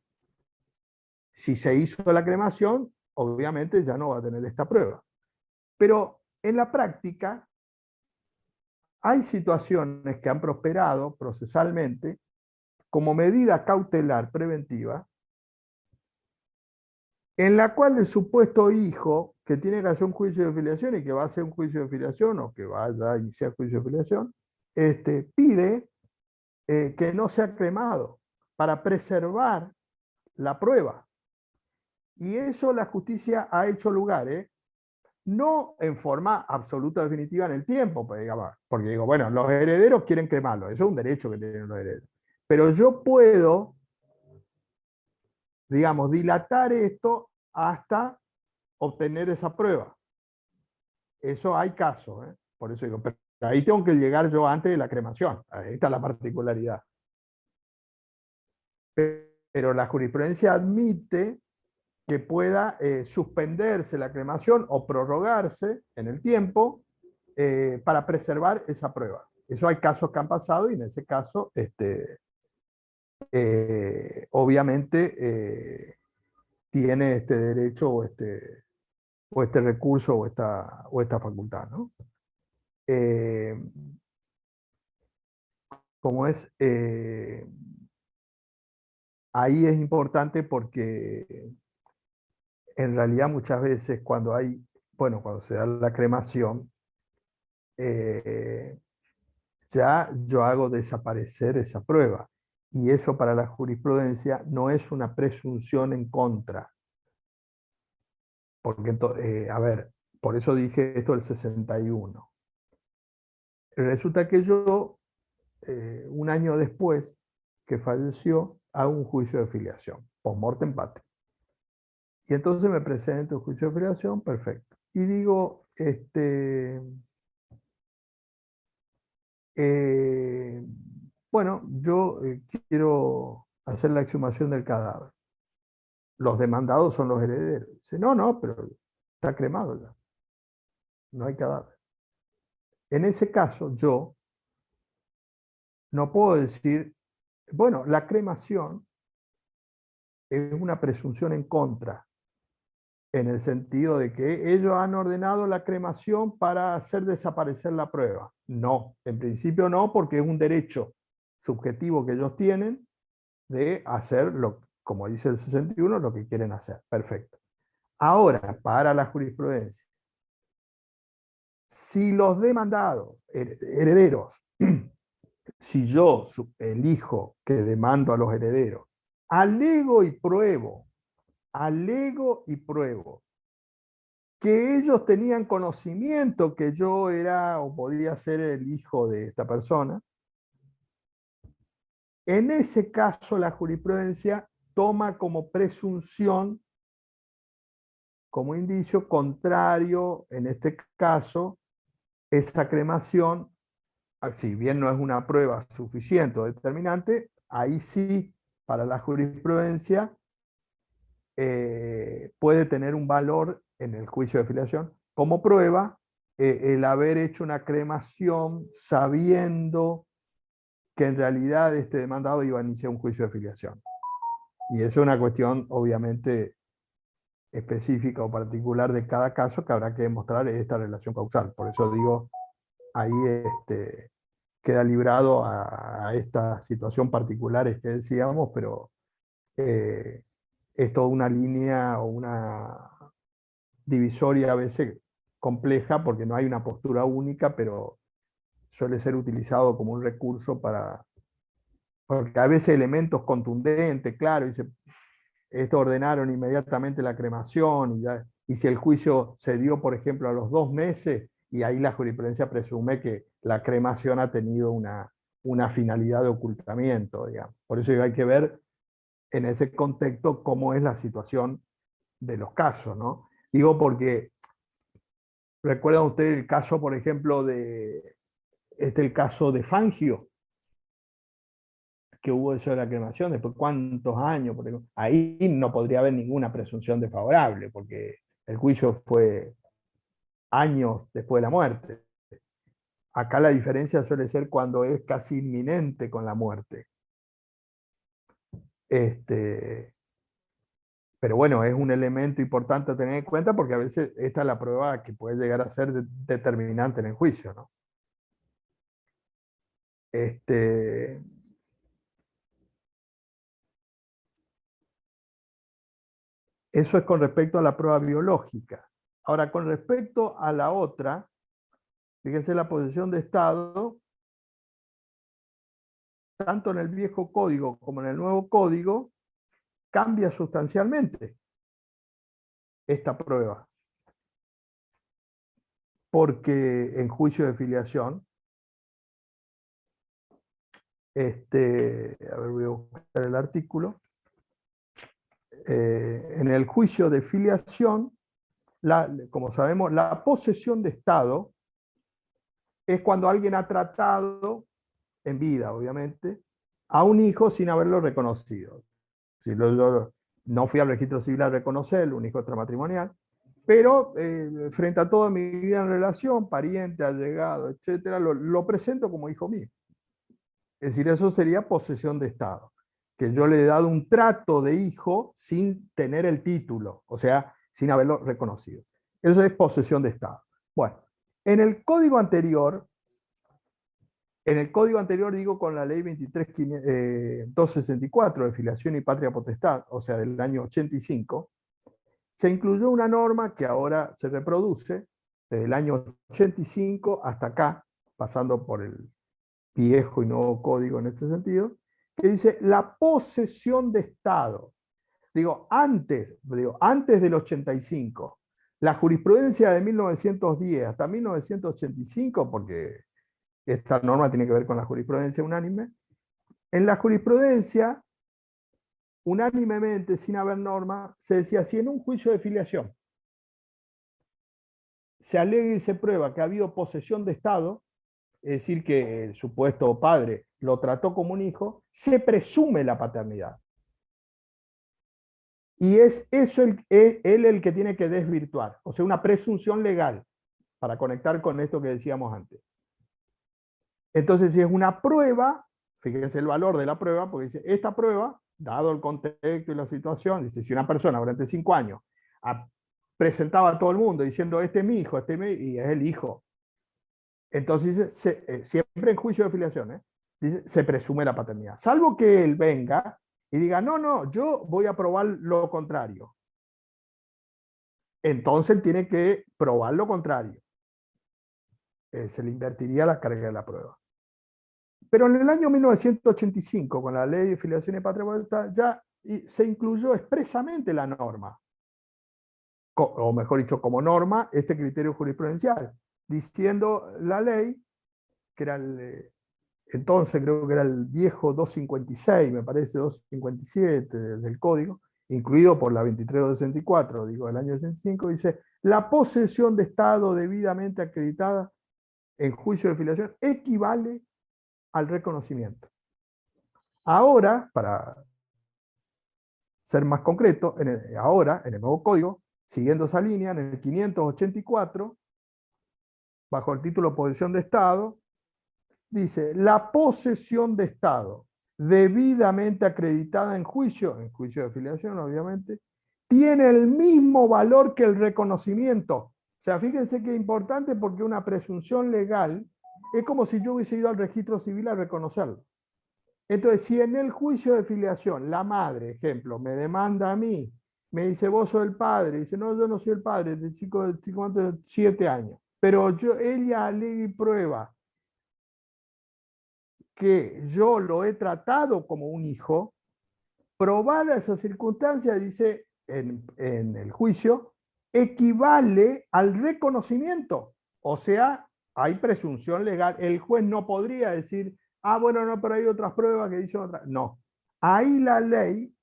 Si se hizo la cremación, obviamente ya no va a tener esta prueba. Pero en la práctica hay situaciones que han prosperado procesalmente como medida cautelar preventiva, en la cual el supuesto hijo que tiene que hacer un juicio de filiación y que va a hacer un juicio de filiación o que va a iniciar juicio de filiación, pide que no sea cremado para preservar la prueba. Y eso la justicia ha hecho lugar, no en forma absoluta definitiva en el tiempo, porque digo, bueno, los herederos quieren cremarlo, eso es un derecho que tienen los herederos. Pero yo puedo, digamos, dilatar esto hasta obtener esa prueba. Eso hay casos, por eso digo, pero ahí tengo que llegar yo antes de la cremación. Ahí está la particularidad. Pero la jurisprudencia admite que pueda suspenderse la cremación o prorrogarse en el tiempo para preservar esa prueba. Eso hay casos que han pasado y en ese caso, obviamente, tiene este derecho o este recurso o esta facultad, ¿no? Como es, ahí es importante porque en realidad muchas veces cuando cuando se da la cremación, ya yo hago desaparecer esa prueba. Y eso para la jurisprudencia no es una presunción en contra. Porque, a ver, por eso dije esto del 61. Resulta que yo, un año después que falleció, hago un juicio de filiación, post-mortem pati. Y entonces me presento el juicio de filiación, perfecto. Y digo, bueno, yo quiero hacer la exhumación del cadáver. Los demandados son los herederos. Dice, no, pero está cremado ya. No hay cadáver. En ese caso, yo no puedo decir, bueno, la cremación es una presunción en contra, en el sentido de que ellos han ordenado la cremación para hacer desaparecer la prueba. No, en principio no, porque es un derecho subjetivo que ellos tienen de hacer, como dice el 61, lo que quieren hacer. Perfecto. Ahora, para la jurisprudencia, si los demandados, herederos, si yo elijo que demando a los herederos, alego y pruebo que ellos tenían conocimiento que yo era o podía ser el hijo de esta persona, en ese caso la jurisprudencia toma como presunción, como indicio contrario, en este caso, esa cremación, si bien no es una prueba suficiente o determinante, ahí sí, para la jurisprudencia, puede tener un valor en el juicio de filiación como prueba el haber hecho una cremación sabiendo que en realidad este demandado iba a iniciar un juicio de filiación. Y eso es una cuestión obviamente específica o particular de cada caso que habrá que demostrar esta relación causal. Por eso digo, ahí queda librado a esta situación particular que decíamos, pero es toda una línea o una divisoria a veces compleja porque no hay una postura única, pero suele ser utilizado como un recurso porque a veces elementos contundentes, claro, dice, esto ordenaron inmediatamente la cremación y si el juicio se dio, por ejemplo, a los 2 meses, y ahí la jurisprudencia presume que la cremación ha tenido una finalidad de ocultamiento, digamos. Por eso hay que ver en ese contexto cómo es la situación de los casos, ¿no? Digo porque, ¿recuerdan ustedes el caso, por ejemplo, el caso de Fangio, que hubo eso de la cremación, después cuántos años? Ahí no podría haber ninguna presunción desfavorable, porque el juicio fue años después de la muerte. Acá la diferencia suele ser cuando es casi inminente con la muerte. Pero bueno, es un elemento importante a tener en cuenta porque a veces esta es la prueba que puede llegar a ser determinante en el juicio, ¿no? Eso es con respecto a la prueba biológica. Ahora, con respecto a la otra, fíjense la posesión de Estado, tanto en el viejo código como en el nuevo código, cambia sustancialmente esta prueba. Porque en juicio de filiación, a ver, voy a buscar el artículo, en el juicio de filiación, como sabemos, la posesión de Estado es cuando alguien ha tratado, en vida obviamente, a un hijo sin haberlo reconocido. Si yo no fui al registro civil a reconocerlo, un hijo extramatrimonial, pero frente a toda mi vida en relación, pariente, allegado, etcétera, lo presento como hijo mío. Es decir, eso sería posesión de Estado, que yo le he dado un trato de hijo sin tener el título, o sea, sin haberlo reconocido. Eso es posesión de Estado. Bueno, en el código anterior digo con la ley 23.264 de filiación y patria potestad, o sea, del año 85, se incluyó una norma que ahora se reproduce desde el año 85 hasta acá, pasando por el viejo y nuevo código en este sentido, que dice la posesión de Estado. Antes del 85, la jurisprudencia de 1910 hasta 1985, porque esta norma tiene que ver con la jurisprudencia unánime, en la jurisprudencia, unánimemente, sin haber norma, se decía, si en un juicio de filiación se alega y se prueba que ha habido posesión de Estado, es decir, que el supuesto padre lo trató como un hijo, se presume la paternidad. Y es él el que tiene que desvirtuar, o sea, una presunción legal, para conectar con esto que decíamos antes. Entonces, si es una prueba, fíjense el valor de la prueba, porque dice, esta prueba, dado el contexto y la situación, dice, si una persona durante 5 años presentaba a todo el mundo diciendo, este es mi hijo, y es el hijo. Entonces, siempre en juicio de filiación, dice, se presume la paternidad. Salvo que él venga y diga, no, yo voy a probar lo contrario. Entonces él tiene que probar lo contrario. Se le invertiría la carga de la prueba. Pero en el año 1985, con la ley de filiación y patria potestad, ya se incluyó expresamente la norma, o mejor dicho, como norma, este criterio jurisprudencial, diciendo la ley, que era entonces creo que era el viejo 256, me parece 257 del código, incluido por la 23.264, del año 65, dice, la posesión de Estado debidamente acreditada en juicio de filiación equivale al reconocimiento. Ahora, para ser más concreto, ahora, en el nuevo código, siguiendo esa línea, en el 584, bajo el título Posesión de Estado, dice, la posesión de Estado debidamente acreditada en juicio de filiación, obviamente, tiene el mismo valor que el reconocimiento. O sea, fíjense que es importante porque una presunción legal es como si yo hubiese ido al registro civil a reconocerlo. Entonces, si en el juicio de filiación la madre, ejemplo, me demanda a mí, me dice, vos sos el padre, dice, no, yo no soy el padre, el chico de 7 años, pero ella alega y prueba que yo lo he tratado como un hijo, probada esa circunstancia, dice en el juicio, equivale al reconocimiento. O sea, hay presunción legal. El juez no podría decir, bueno, no, pero hay otras pruebas que dicen otras. No. Ahí la ley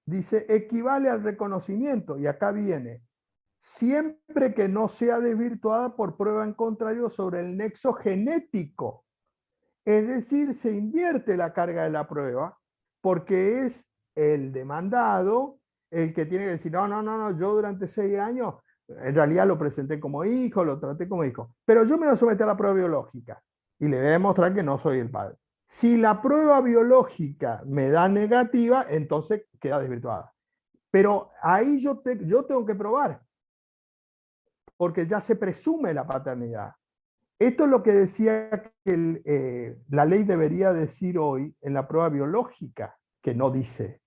dice equivale al reconocimiento. Y acá viene, siempre que no sea desvirtuada por prueba en contrario sobre el nexo genético. Es decir, se invierte la carga de la prueba porque es el demandado el que tiene que decir, no, yo durante 6 años en realidad lo presenté como hijo, lo traté como hijo, pero yo me voy a someter a la prueba biológica y le voy a demostrar que no soy el padre. Si la prueba biológica me da negativa, entonces queda desvirtuada. Pero ahí yo tengo que probar, porque ya se presume la paternidad. Esto es lo que decía que la ley debería decir hoy en la prueba biológica, que no dice.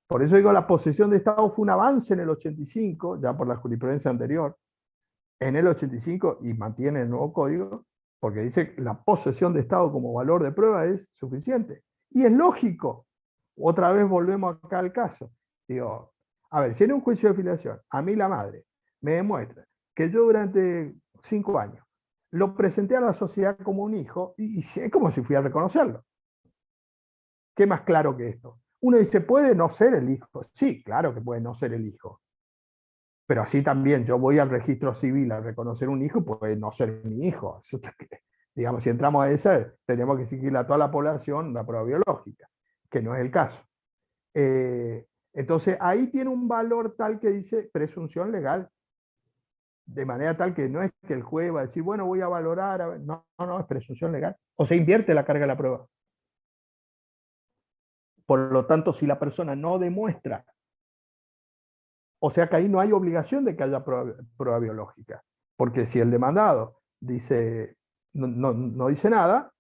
Por eso digo, la posesión de Estado fue un avance en el 85, ya por la jurisprudencia anterior, en el 85, y mantiene el nuevo código, porque dice que la posesión de Estado como valor de prueba es suficiente. Y es lógico. Otra vez volvemos acá al caso. Digo, a ver, si en un juicio de filiación, a mí la madre me demuestra que yo durante 5 años lo presenté a la sociedad como un hijo, y es como si fui a reconocerlo. ¿Qué más claro que esto? Uno dice, ¿puede no ser el hijo? Sí, claro que puede no ser el hijo. Pero así también yo voy al registro civil a reconocer un hijo, puede no ser mi hijo. Digamos, si entramos a esa, tenemos que exigirle a toda la población la prueba biológica, que no es el caso. Entonces, ahí tiene un valor tal que dice presunción legal, de manera tal que no es que el juez va a decir, bueno, voy a valorar, a ver. No, no, es presunción legal. O se invierte la carga de la prueba. Por lo tanto, si la persona no demuestra, o sea que ahí no hay obligación de que haya prueba biológica, porque si el demandado dice, no dice nada,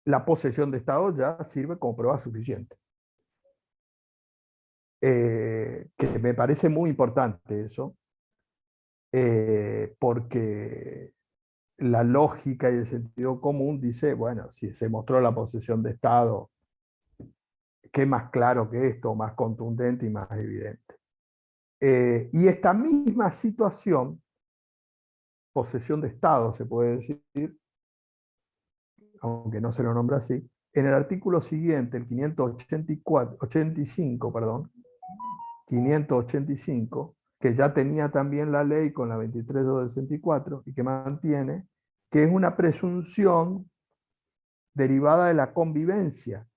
la posesión de Estado ya sirve como prueba suficiente. Que me parece muy importante eso, porque la lógica y el sentido común dice, bueno, si se mostró la posesión de Estado, ¿qué más claro que esto, más contundente y más evidente? Y esta misma situación, posesión de Estado se puede decir, aunque no se lo nombra así, en el artículo siguiente, el 585, perdón, 585, que ya tenía también la ley con la 23.264 y que mantiene, que es una presunción derivada de la convivencia,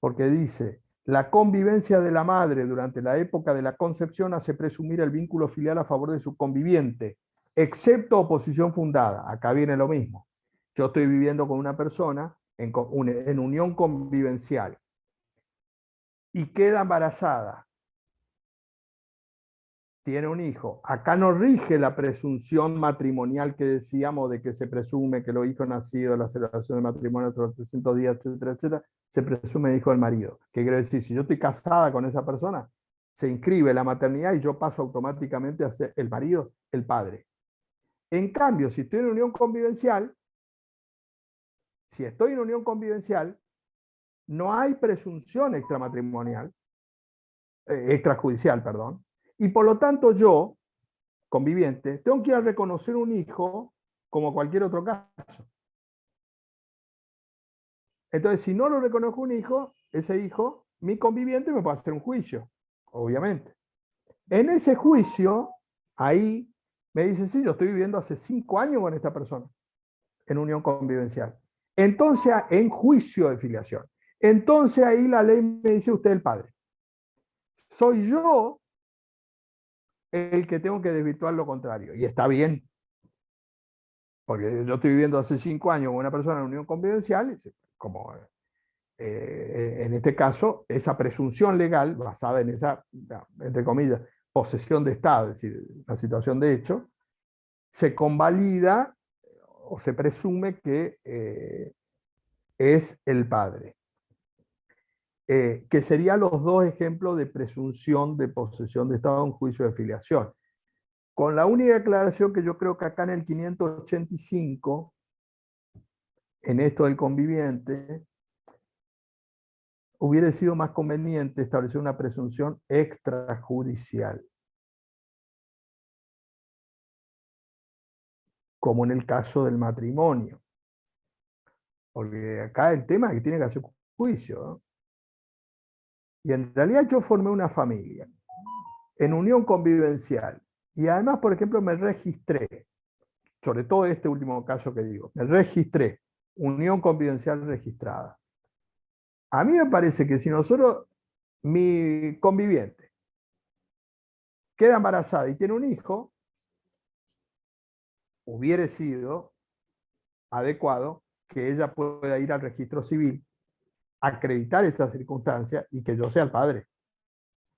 porque dice, la convivencia de la madre durante la época de la concepción hace presumir el vínculo filial a favor de su conviviente, excepto oposición fundada. Acá viene lo mismo. Yo estoy viviendo con una persona en unión convivencial y queda embarazada, tiene un hijo. Acá no rige la presunción matrimonial que decíamos de que se presume que los hijos nacidos, la celebración del matrimonio de los 300 días, etcétera, etcétera, se presume hijo del marido. ¿Qué quiere decir? Si yo estoy casada con esa persona, se inscribe la maternidad y yo paso automáticamente a ser el marido, el padre. En cambio, si estoy en unión convivencial, no hay presunción extrajudicial, perdón, y por lo tanto yo, conviviente, tengo que ir a reconocer un hijo como cualquier otro caso. Entonces, si no lo reconozco un hijo, ese hijo, mi conviviente me puede hacer un juicio, obviamente. En ese juicio, ahí me dice, sí, yo estoy viviendo hace 5 años con esta persona, en unión convivencial. Entonces, en juicio de filiación. Entonces ahí la ley me dice, usted es el padre. Soy yo el que tengo que desvirtuar lo contrario. Y está bien, porque yo estoy viviendo hace 5 años con una persona en unión convivencial, como en este caso, esa presunción legal, basada en esa, entre comillas, posesión de Estado, es decir, la situación de hecho, se convalida o se presume que es el padre. Que serían los dos ejemplos de presunción de posesión de Estado en juicio de filiación. Con la única aclaración que yo creo que acá en el 585, en esto del conviviente, hubiera sido más conveniente establecer una presunción extrajudicial, como en el caso del matrimonio. Porque acá el tema es que tiene que hacer juicio, ¿no? Y en realidad yo formé una familia en unión convivencial. Y además, por ejemplo, me registré, sobre todo este último caso que digo, me registré, unión convivencial registrada. A mí me parece que si nosotros, mi conviviente, queda embarazada y tiene un hijo, hubiera sido adecuado que ella pueda ir al registro civil, acreditar esta circunstancia y que yo sea el padre.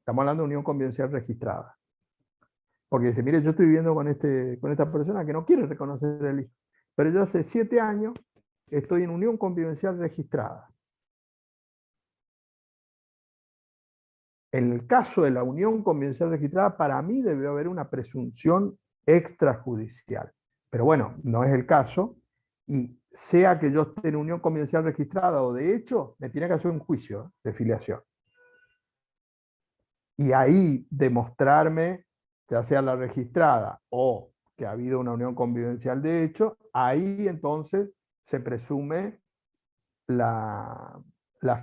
Estamos hablando de unión convivencial registrada. Porque dice, mire, yo estoy viviendo con esta persona que no quiere reconocer el hijo, pero yo hace 7 años estoy en unión convivencial registrada. En el caso de la unión convivencial registrada, para mí debe haber una presunción extrajudicial. Pero bueno, no es el caso, y sea que yo esté en unión convivencial registrada o de hecho, me tiene que hacer un juicio de filiación. Y ahí demostrarme, ya sea la registrada o que ha habido una unión convivencial de hecho, ahí entonces se presume la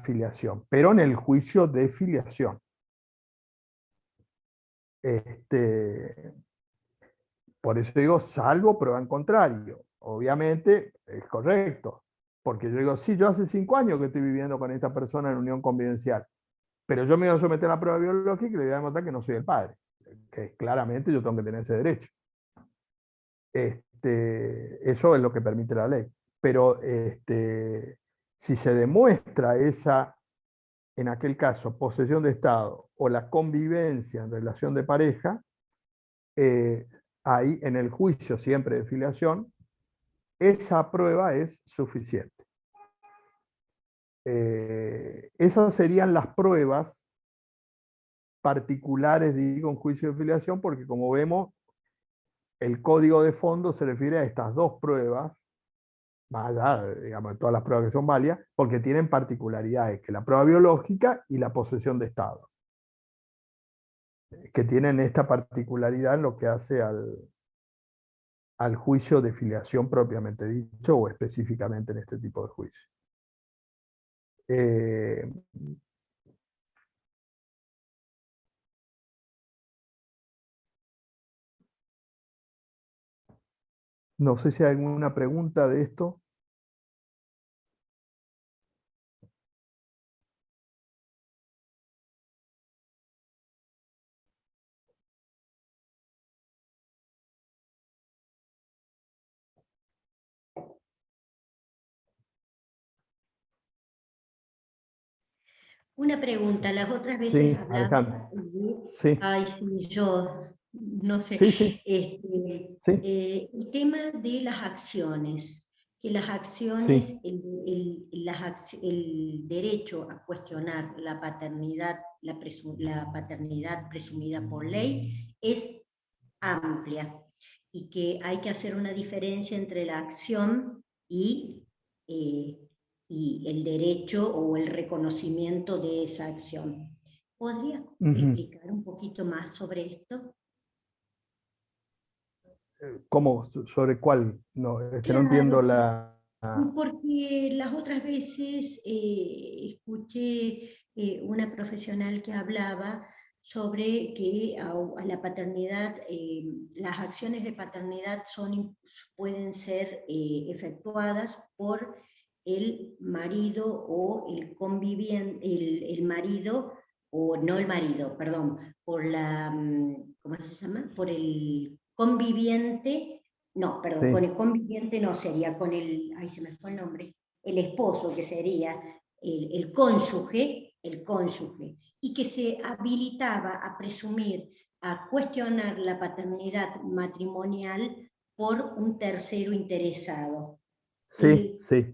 filiación, pero en el juicio de filiación. Por eso digo, salvo prueba en contrario. Obviamente es correcto, porque yo digo, sí, yo hace 5 años que estoy viviendo con esta persona en unión convivencial, pero yo me voy a someter a la prueba biológica y le voy a demostrar que no soy el padre, que claramente yo tengo que tener ese derecho. Eso es lo que permite la ley. Pero si se demuestra esa, en aquel caso, posesión de Estado o la convivencia en relación de pareja, ahí en el juicio siempre de filiación, esa prueba es suficiente. Esas serían las pruebas particulares, digo, en juicio de filiación, porque como vemos, el código de fondo se refiere a estas dos pruebas, más allá, digamos, de todas las pruebas que son válidas, porque tienen particularidades, que la prueba biológica y la posesión de Estado, que tienen esta particularidad en lo que hace al juicio de filiación propiamente dicho, o específicamente en este tipo de juicio. No sé si hay alguna pregunta de esto. Una pregunta, las otras veces Sí, hablaba Alejandro. de, Sí, ay, sí, yo no sé, sí, sí, sí, el tema de las acciones, que las acciones, sí, el derecho a cuestionar la paternidad, la paternidad presumida por ley es amplia y que hay que hacer una diferencia entre la acción eh, y el derecho o el reconocimiento de esa acción. ¿Podrías ujú. explicar un poquito más sobre esto? ¿Cómo? ¿Sobre cuál? No, es que no entiendo Claro, la... porque las otras veces escuché una profesional que hablaba sobre que a la paternidad, las acciones de paternidad pueden ser efectuadas por el marido o el conviviente, el marido, o no el marido, perdón, por la, ¿cómo se llama? Por el conviviente. No, perdón, con Sí, el conviviente no sería con el, ay, se me fue el nombre, el esposo, que sería el cónyuge, y que se habilitaba a presumir, a cuestionar la paternidad matrimonial por un tercero interesado. sí, sí.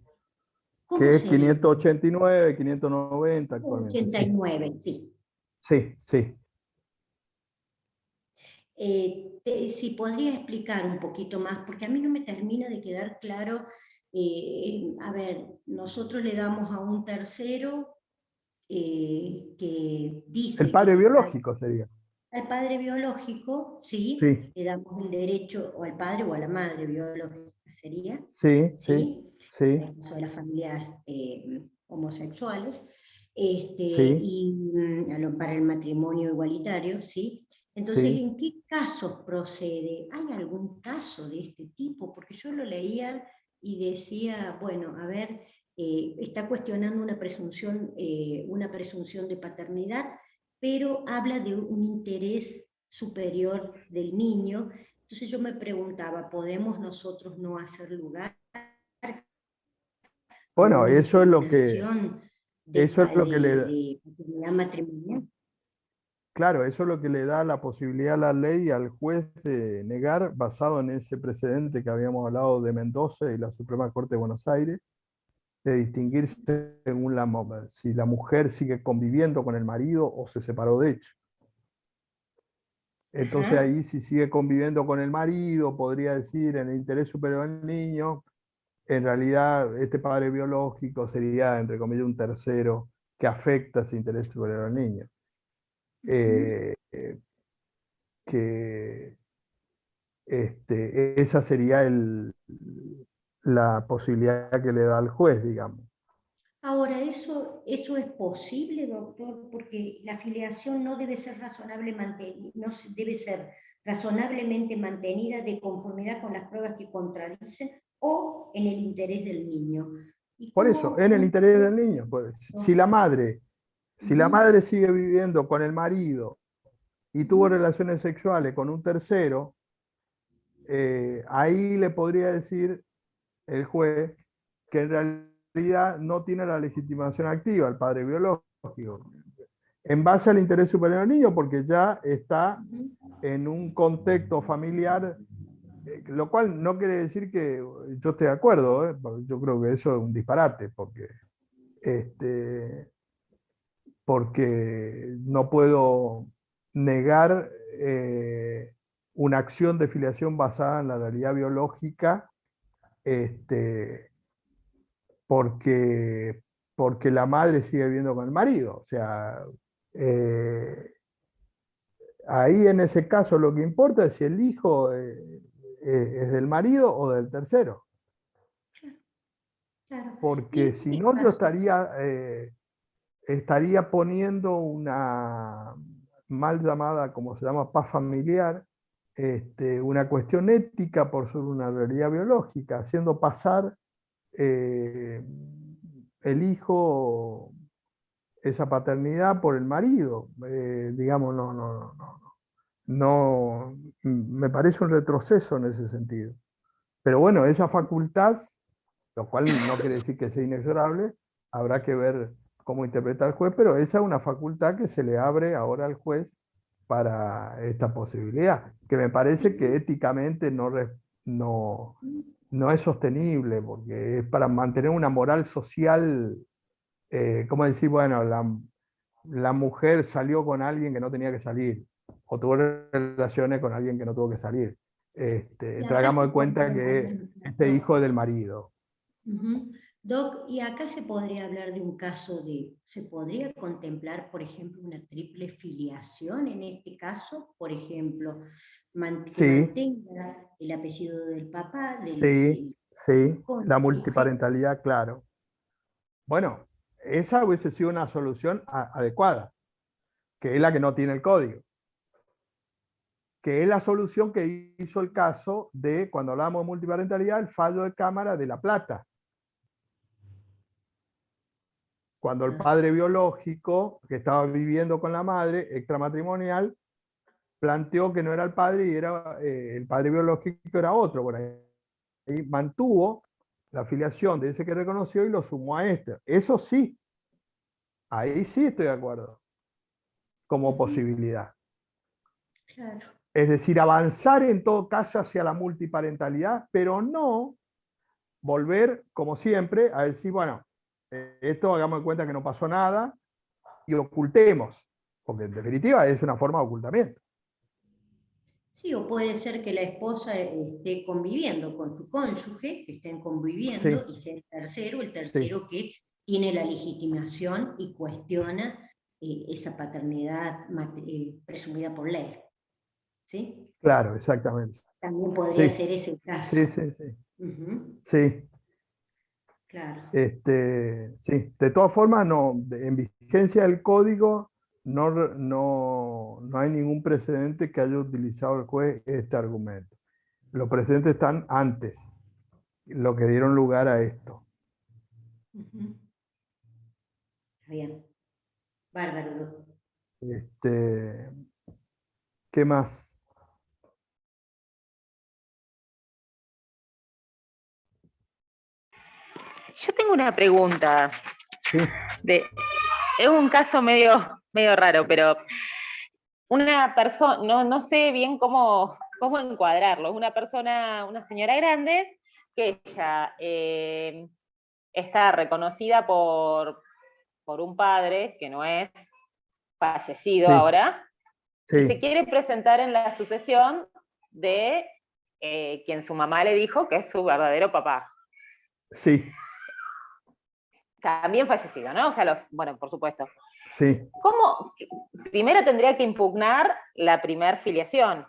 ¿Cómo Que es sería? 589, 590 actualmente, sí. 89, sí. Sí, sí. Si podría explicar un poquito más, porque a mí no me termina de quedar claro. A ver, nosotros le damos a un tercero que El dice que padre es el padre, biológico sería. al padre biológico, sí, Sí, le damos el derecho, o al padre o a la madre biológica sería, sí, sí, ¿sí? En sí, el caso de las familias homosexuales, sí, para el matrimonio igualitario, ¿sí? Entonces, sí. ¿en qué casos procede? ¿Hay algún caso de este tipo? Porque yo lo leía y decía, bueno, a ver, está cuestionando una presunción de paternidad, pero habla de un interés superior del niño. Entonces yo me preguntaba, ¿podemos nosotros no hacer lugar a Bueno, una impugnación eso es lo que le, de paternidad matrimonial? claro, eso es lo que le da la posibilidad a la ley al juez de negar, basado en ese precedente que habíamos hablado de Mendoza y la Suprema Corte de Buenos Aires, de distinguir según si la mujer sigue conviviendo con el marido o se separó de hecho. Entonces Ajá. ahí si sigue conviviendo con el marido, podría decir en el interés superior del niño, en realidad este padre biológico sería, entre comillas, un tercero que afecta ese interés superior al niño. Ujú. Que esa sería la posibilidad que le da al juez, digamos. Ahora, ¿eso es posible, doctor? Porque la filiación no debe ser debe ser razonablemente mantenida de conformidad con las pruebas que contradicen o en el interés del niño. ¿Y Por eso, cómo? en el interés del niño, pues, si la Ujú, madre sigue viviendo con el marido y tuvo ujú, relaciones sexuales con un tercero, ahí le podría decir el juez que en realidad no tiene la legitimación activa el padre biológico, en base al interés superior del niño, porque ya está ujú. en un contexto familiar, lo cual no quiere decir que yo esté de acuerdo, porque yo creo que eso es un disparate, este, porque no puedo negar una acción de filiación basada en la realidad biológica, este, porque, porque la madre sigue viviendo con el marido. O sea, eh, ahí en ese caso lo que importa es si el hijo es del marido o del tercero. Claro. Y en Porque si este no, yo caso, estaría poniendo una mal llamada, como se llama, paz familiar, una cuestión ética por sobre una realidad biológica, haciendo pasar eh, el hijo esa paternidad por el marido. Digamos, no, me parece un retroceso en ese sentido. Pero bueno, esa facultad, lo cual no quiere decir que sea inexorable, habrá que ver cómo interpreta el juez, pero esa es una facultad que se le abre ahora al juez para esta posibilidad, que me parece que éticamente no, no es sostenible, porque es para mantener una moral social, como decir, bueno, la mujer salió con alguien que no tenía que salir, o tuvo relaciones con alguien que no tuvo que salir. y Entonces acá hagamos se de cuenta podría que contemplar, este Doc. hijo es del marido. Ujú. Doc, y acá se podría hablar de un caso ¿se podría contemplar, por ejemplo, una triple filiación en este caso? Por ejemplo, que Sí, mantenga el apellido del papá, sí, del sí, la cónyuge. multiparentalidad, claro. Bueno, esa hubiese sido una solución adecuada, que es la que no tiene el código, que es la solución que hizo el caso de, cuando hablamos de multiparentalidad, el fallo de Cámara de La Plata, cuando el Ah, padre biológico, que estaba viviendo con la madre extramatrimonial, planteó que no era el padre y era el padre biológico era otro. Por ahí mantuvo la afiliación de ese que reconoció y lo sumó a este. Eso sí, ahí sí estoy de acuerdo, como ujú, posibilidad. claro. Es decir, avanzar en todo caso hacia la multiparentalidad, pero no volver, como siempre, a decir, bueno, esto hagamos de cuenta que no pasó nada y ocultemos, porque en definitiva es una forma de ocultamiento. Sí, o puede ser que la esposa esté conviviendo con su cónyuge, que estén conviviendo Sí, y sea el sí, tercero que tiene la legitimación y cuestiona esa paternidad presumida por ley. ¿Sí? claro, exactamente. También podría Sí, ser ese el sí, caso. sí, sí. Ujú, Sí, claro. sí. De todas formas, no, en vigencia del código no hay ningún precedente que haya utilizado el juez este argumento. Los precedentes están antes, lo que dieron lugar a esto. Ujú, está bien. Bárbaro, doctor. Este, ¿Qué más? Yo tengo una pregunta. Sí, De, es un caso medio raro, pero una persona, no sé bien cómo encuadrarlo, es una persona, una señora grande, que ella está reconocida por un padre, que no es fallecido Sí, ahora, y se sí, quiere presentar en la sucesión de quien su mamá le dijo que es su verdadero papá. sí, También fallecido, ¿no? O sea, bueno, por supuesto. sí, ¿Cómo? Primero tendría que impugnar la primer filiación,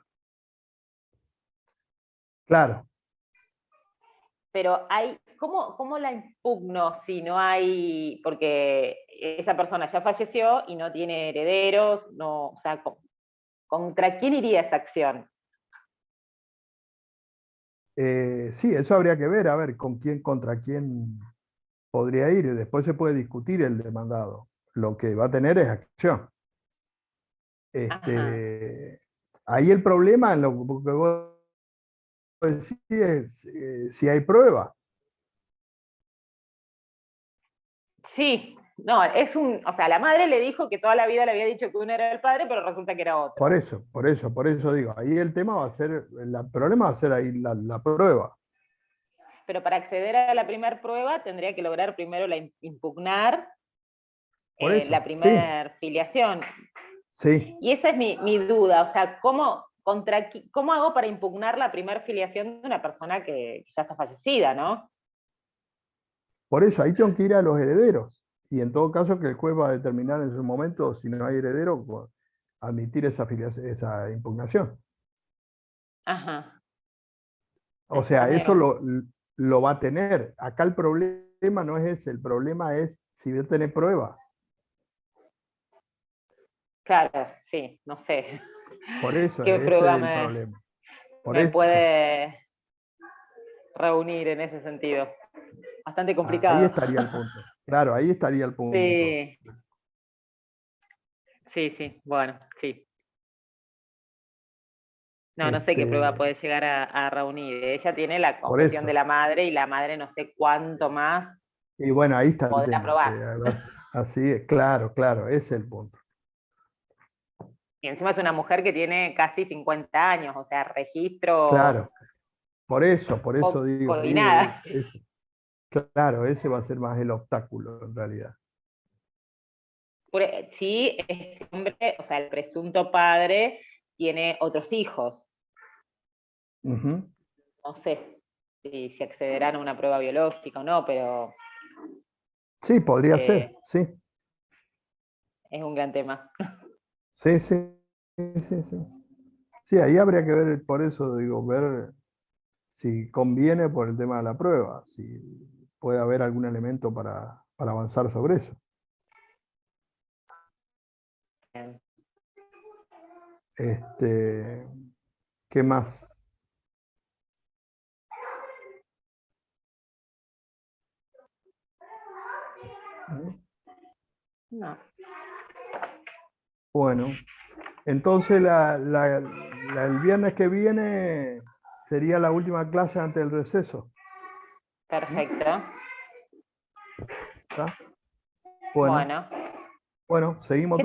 claro. pero ¿cómo la impugno si no hay, porque esa persona ya falleció y no tiene herederos, no, o sea, ¿contra quién iría esa acción? Sí, eso habría que ver, a ver, con quién, contra quién podría ir. Y después se puede discutir el demandado. Lo que va a tener es acción. Ajá. Ahí el problema, en lo que vos decís, es si hay prueba. Sí, no, o sea, la madre le dijo que toda la vida le había dicho que uno era el padre, pero resulta que era otro. Por eso digo, ahí el tema va a ser, el problema va a ser ahí la prueba. Pero para acceder a la primera prueba tendría que lograr primero impugnar Por la eso, sí, primer filiación. sí. Y esa es mi duda, o sea, ¿cómo hago para impugnar la primer filiación de una persona que ya está fallecida, ¿no? Por eso, ahí tengo que ir a los herederos. Y en todo caso, que el juez va a determinar en su momento, si no hay heredero, pues, admitir esa impugnación. Ajá, O está sea, eso medio. lo va a tener. Acá el problema no es ese, el problema es si va a tener prueba. Claro, sí, no sé Por eso, qué ese prueba es el problema. Por me eso. puede reunir en ese sentido. Bastante Ahí complicado. estaría el punto. Claro, ahí estaría el punto. Sí, sí, bueno, sí. No sé qué prueba Este, puede llegar a reunir. Ella tiene la por confesión de eso. la madre y la madre no sé cuánto más Y bueno, ahí está el podrá tema, que probar. así es, claro, claro, ese es el punto. Y encima es una mujer que tiene casi 50 años, o sea, registro Claro, por eso digo, poco y ahí nada. claro, ese va a ser más el obstáculo en realidad. Sí, este hombre, o sea, el presunto padre, tiene otros hijos. Ujú. No sé si accederán a una prueba biológica o no, pero Sí, podría ser, eh, sí, es un gran tema. sí, sí, sí, sí. Sí, ahí habría que ver, por eso digo, ver si conviene por el tema de la prueba, si puede haber algún elemento para avanzar sobre eso. Este, ¿qué más? No. Bueno, entonces el viernes que viene sería la última clase antes del receso. ¿Mm? Perfecto. ¿Está? Bueno, Bueno. bueno, seguimos.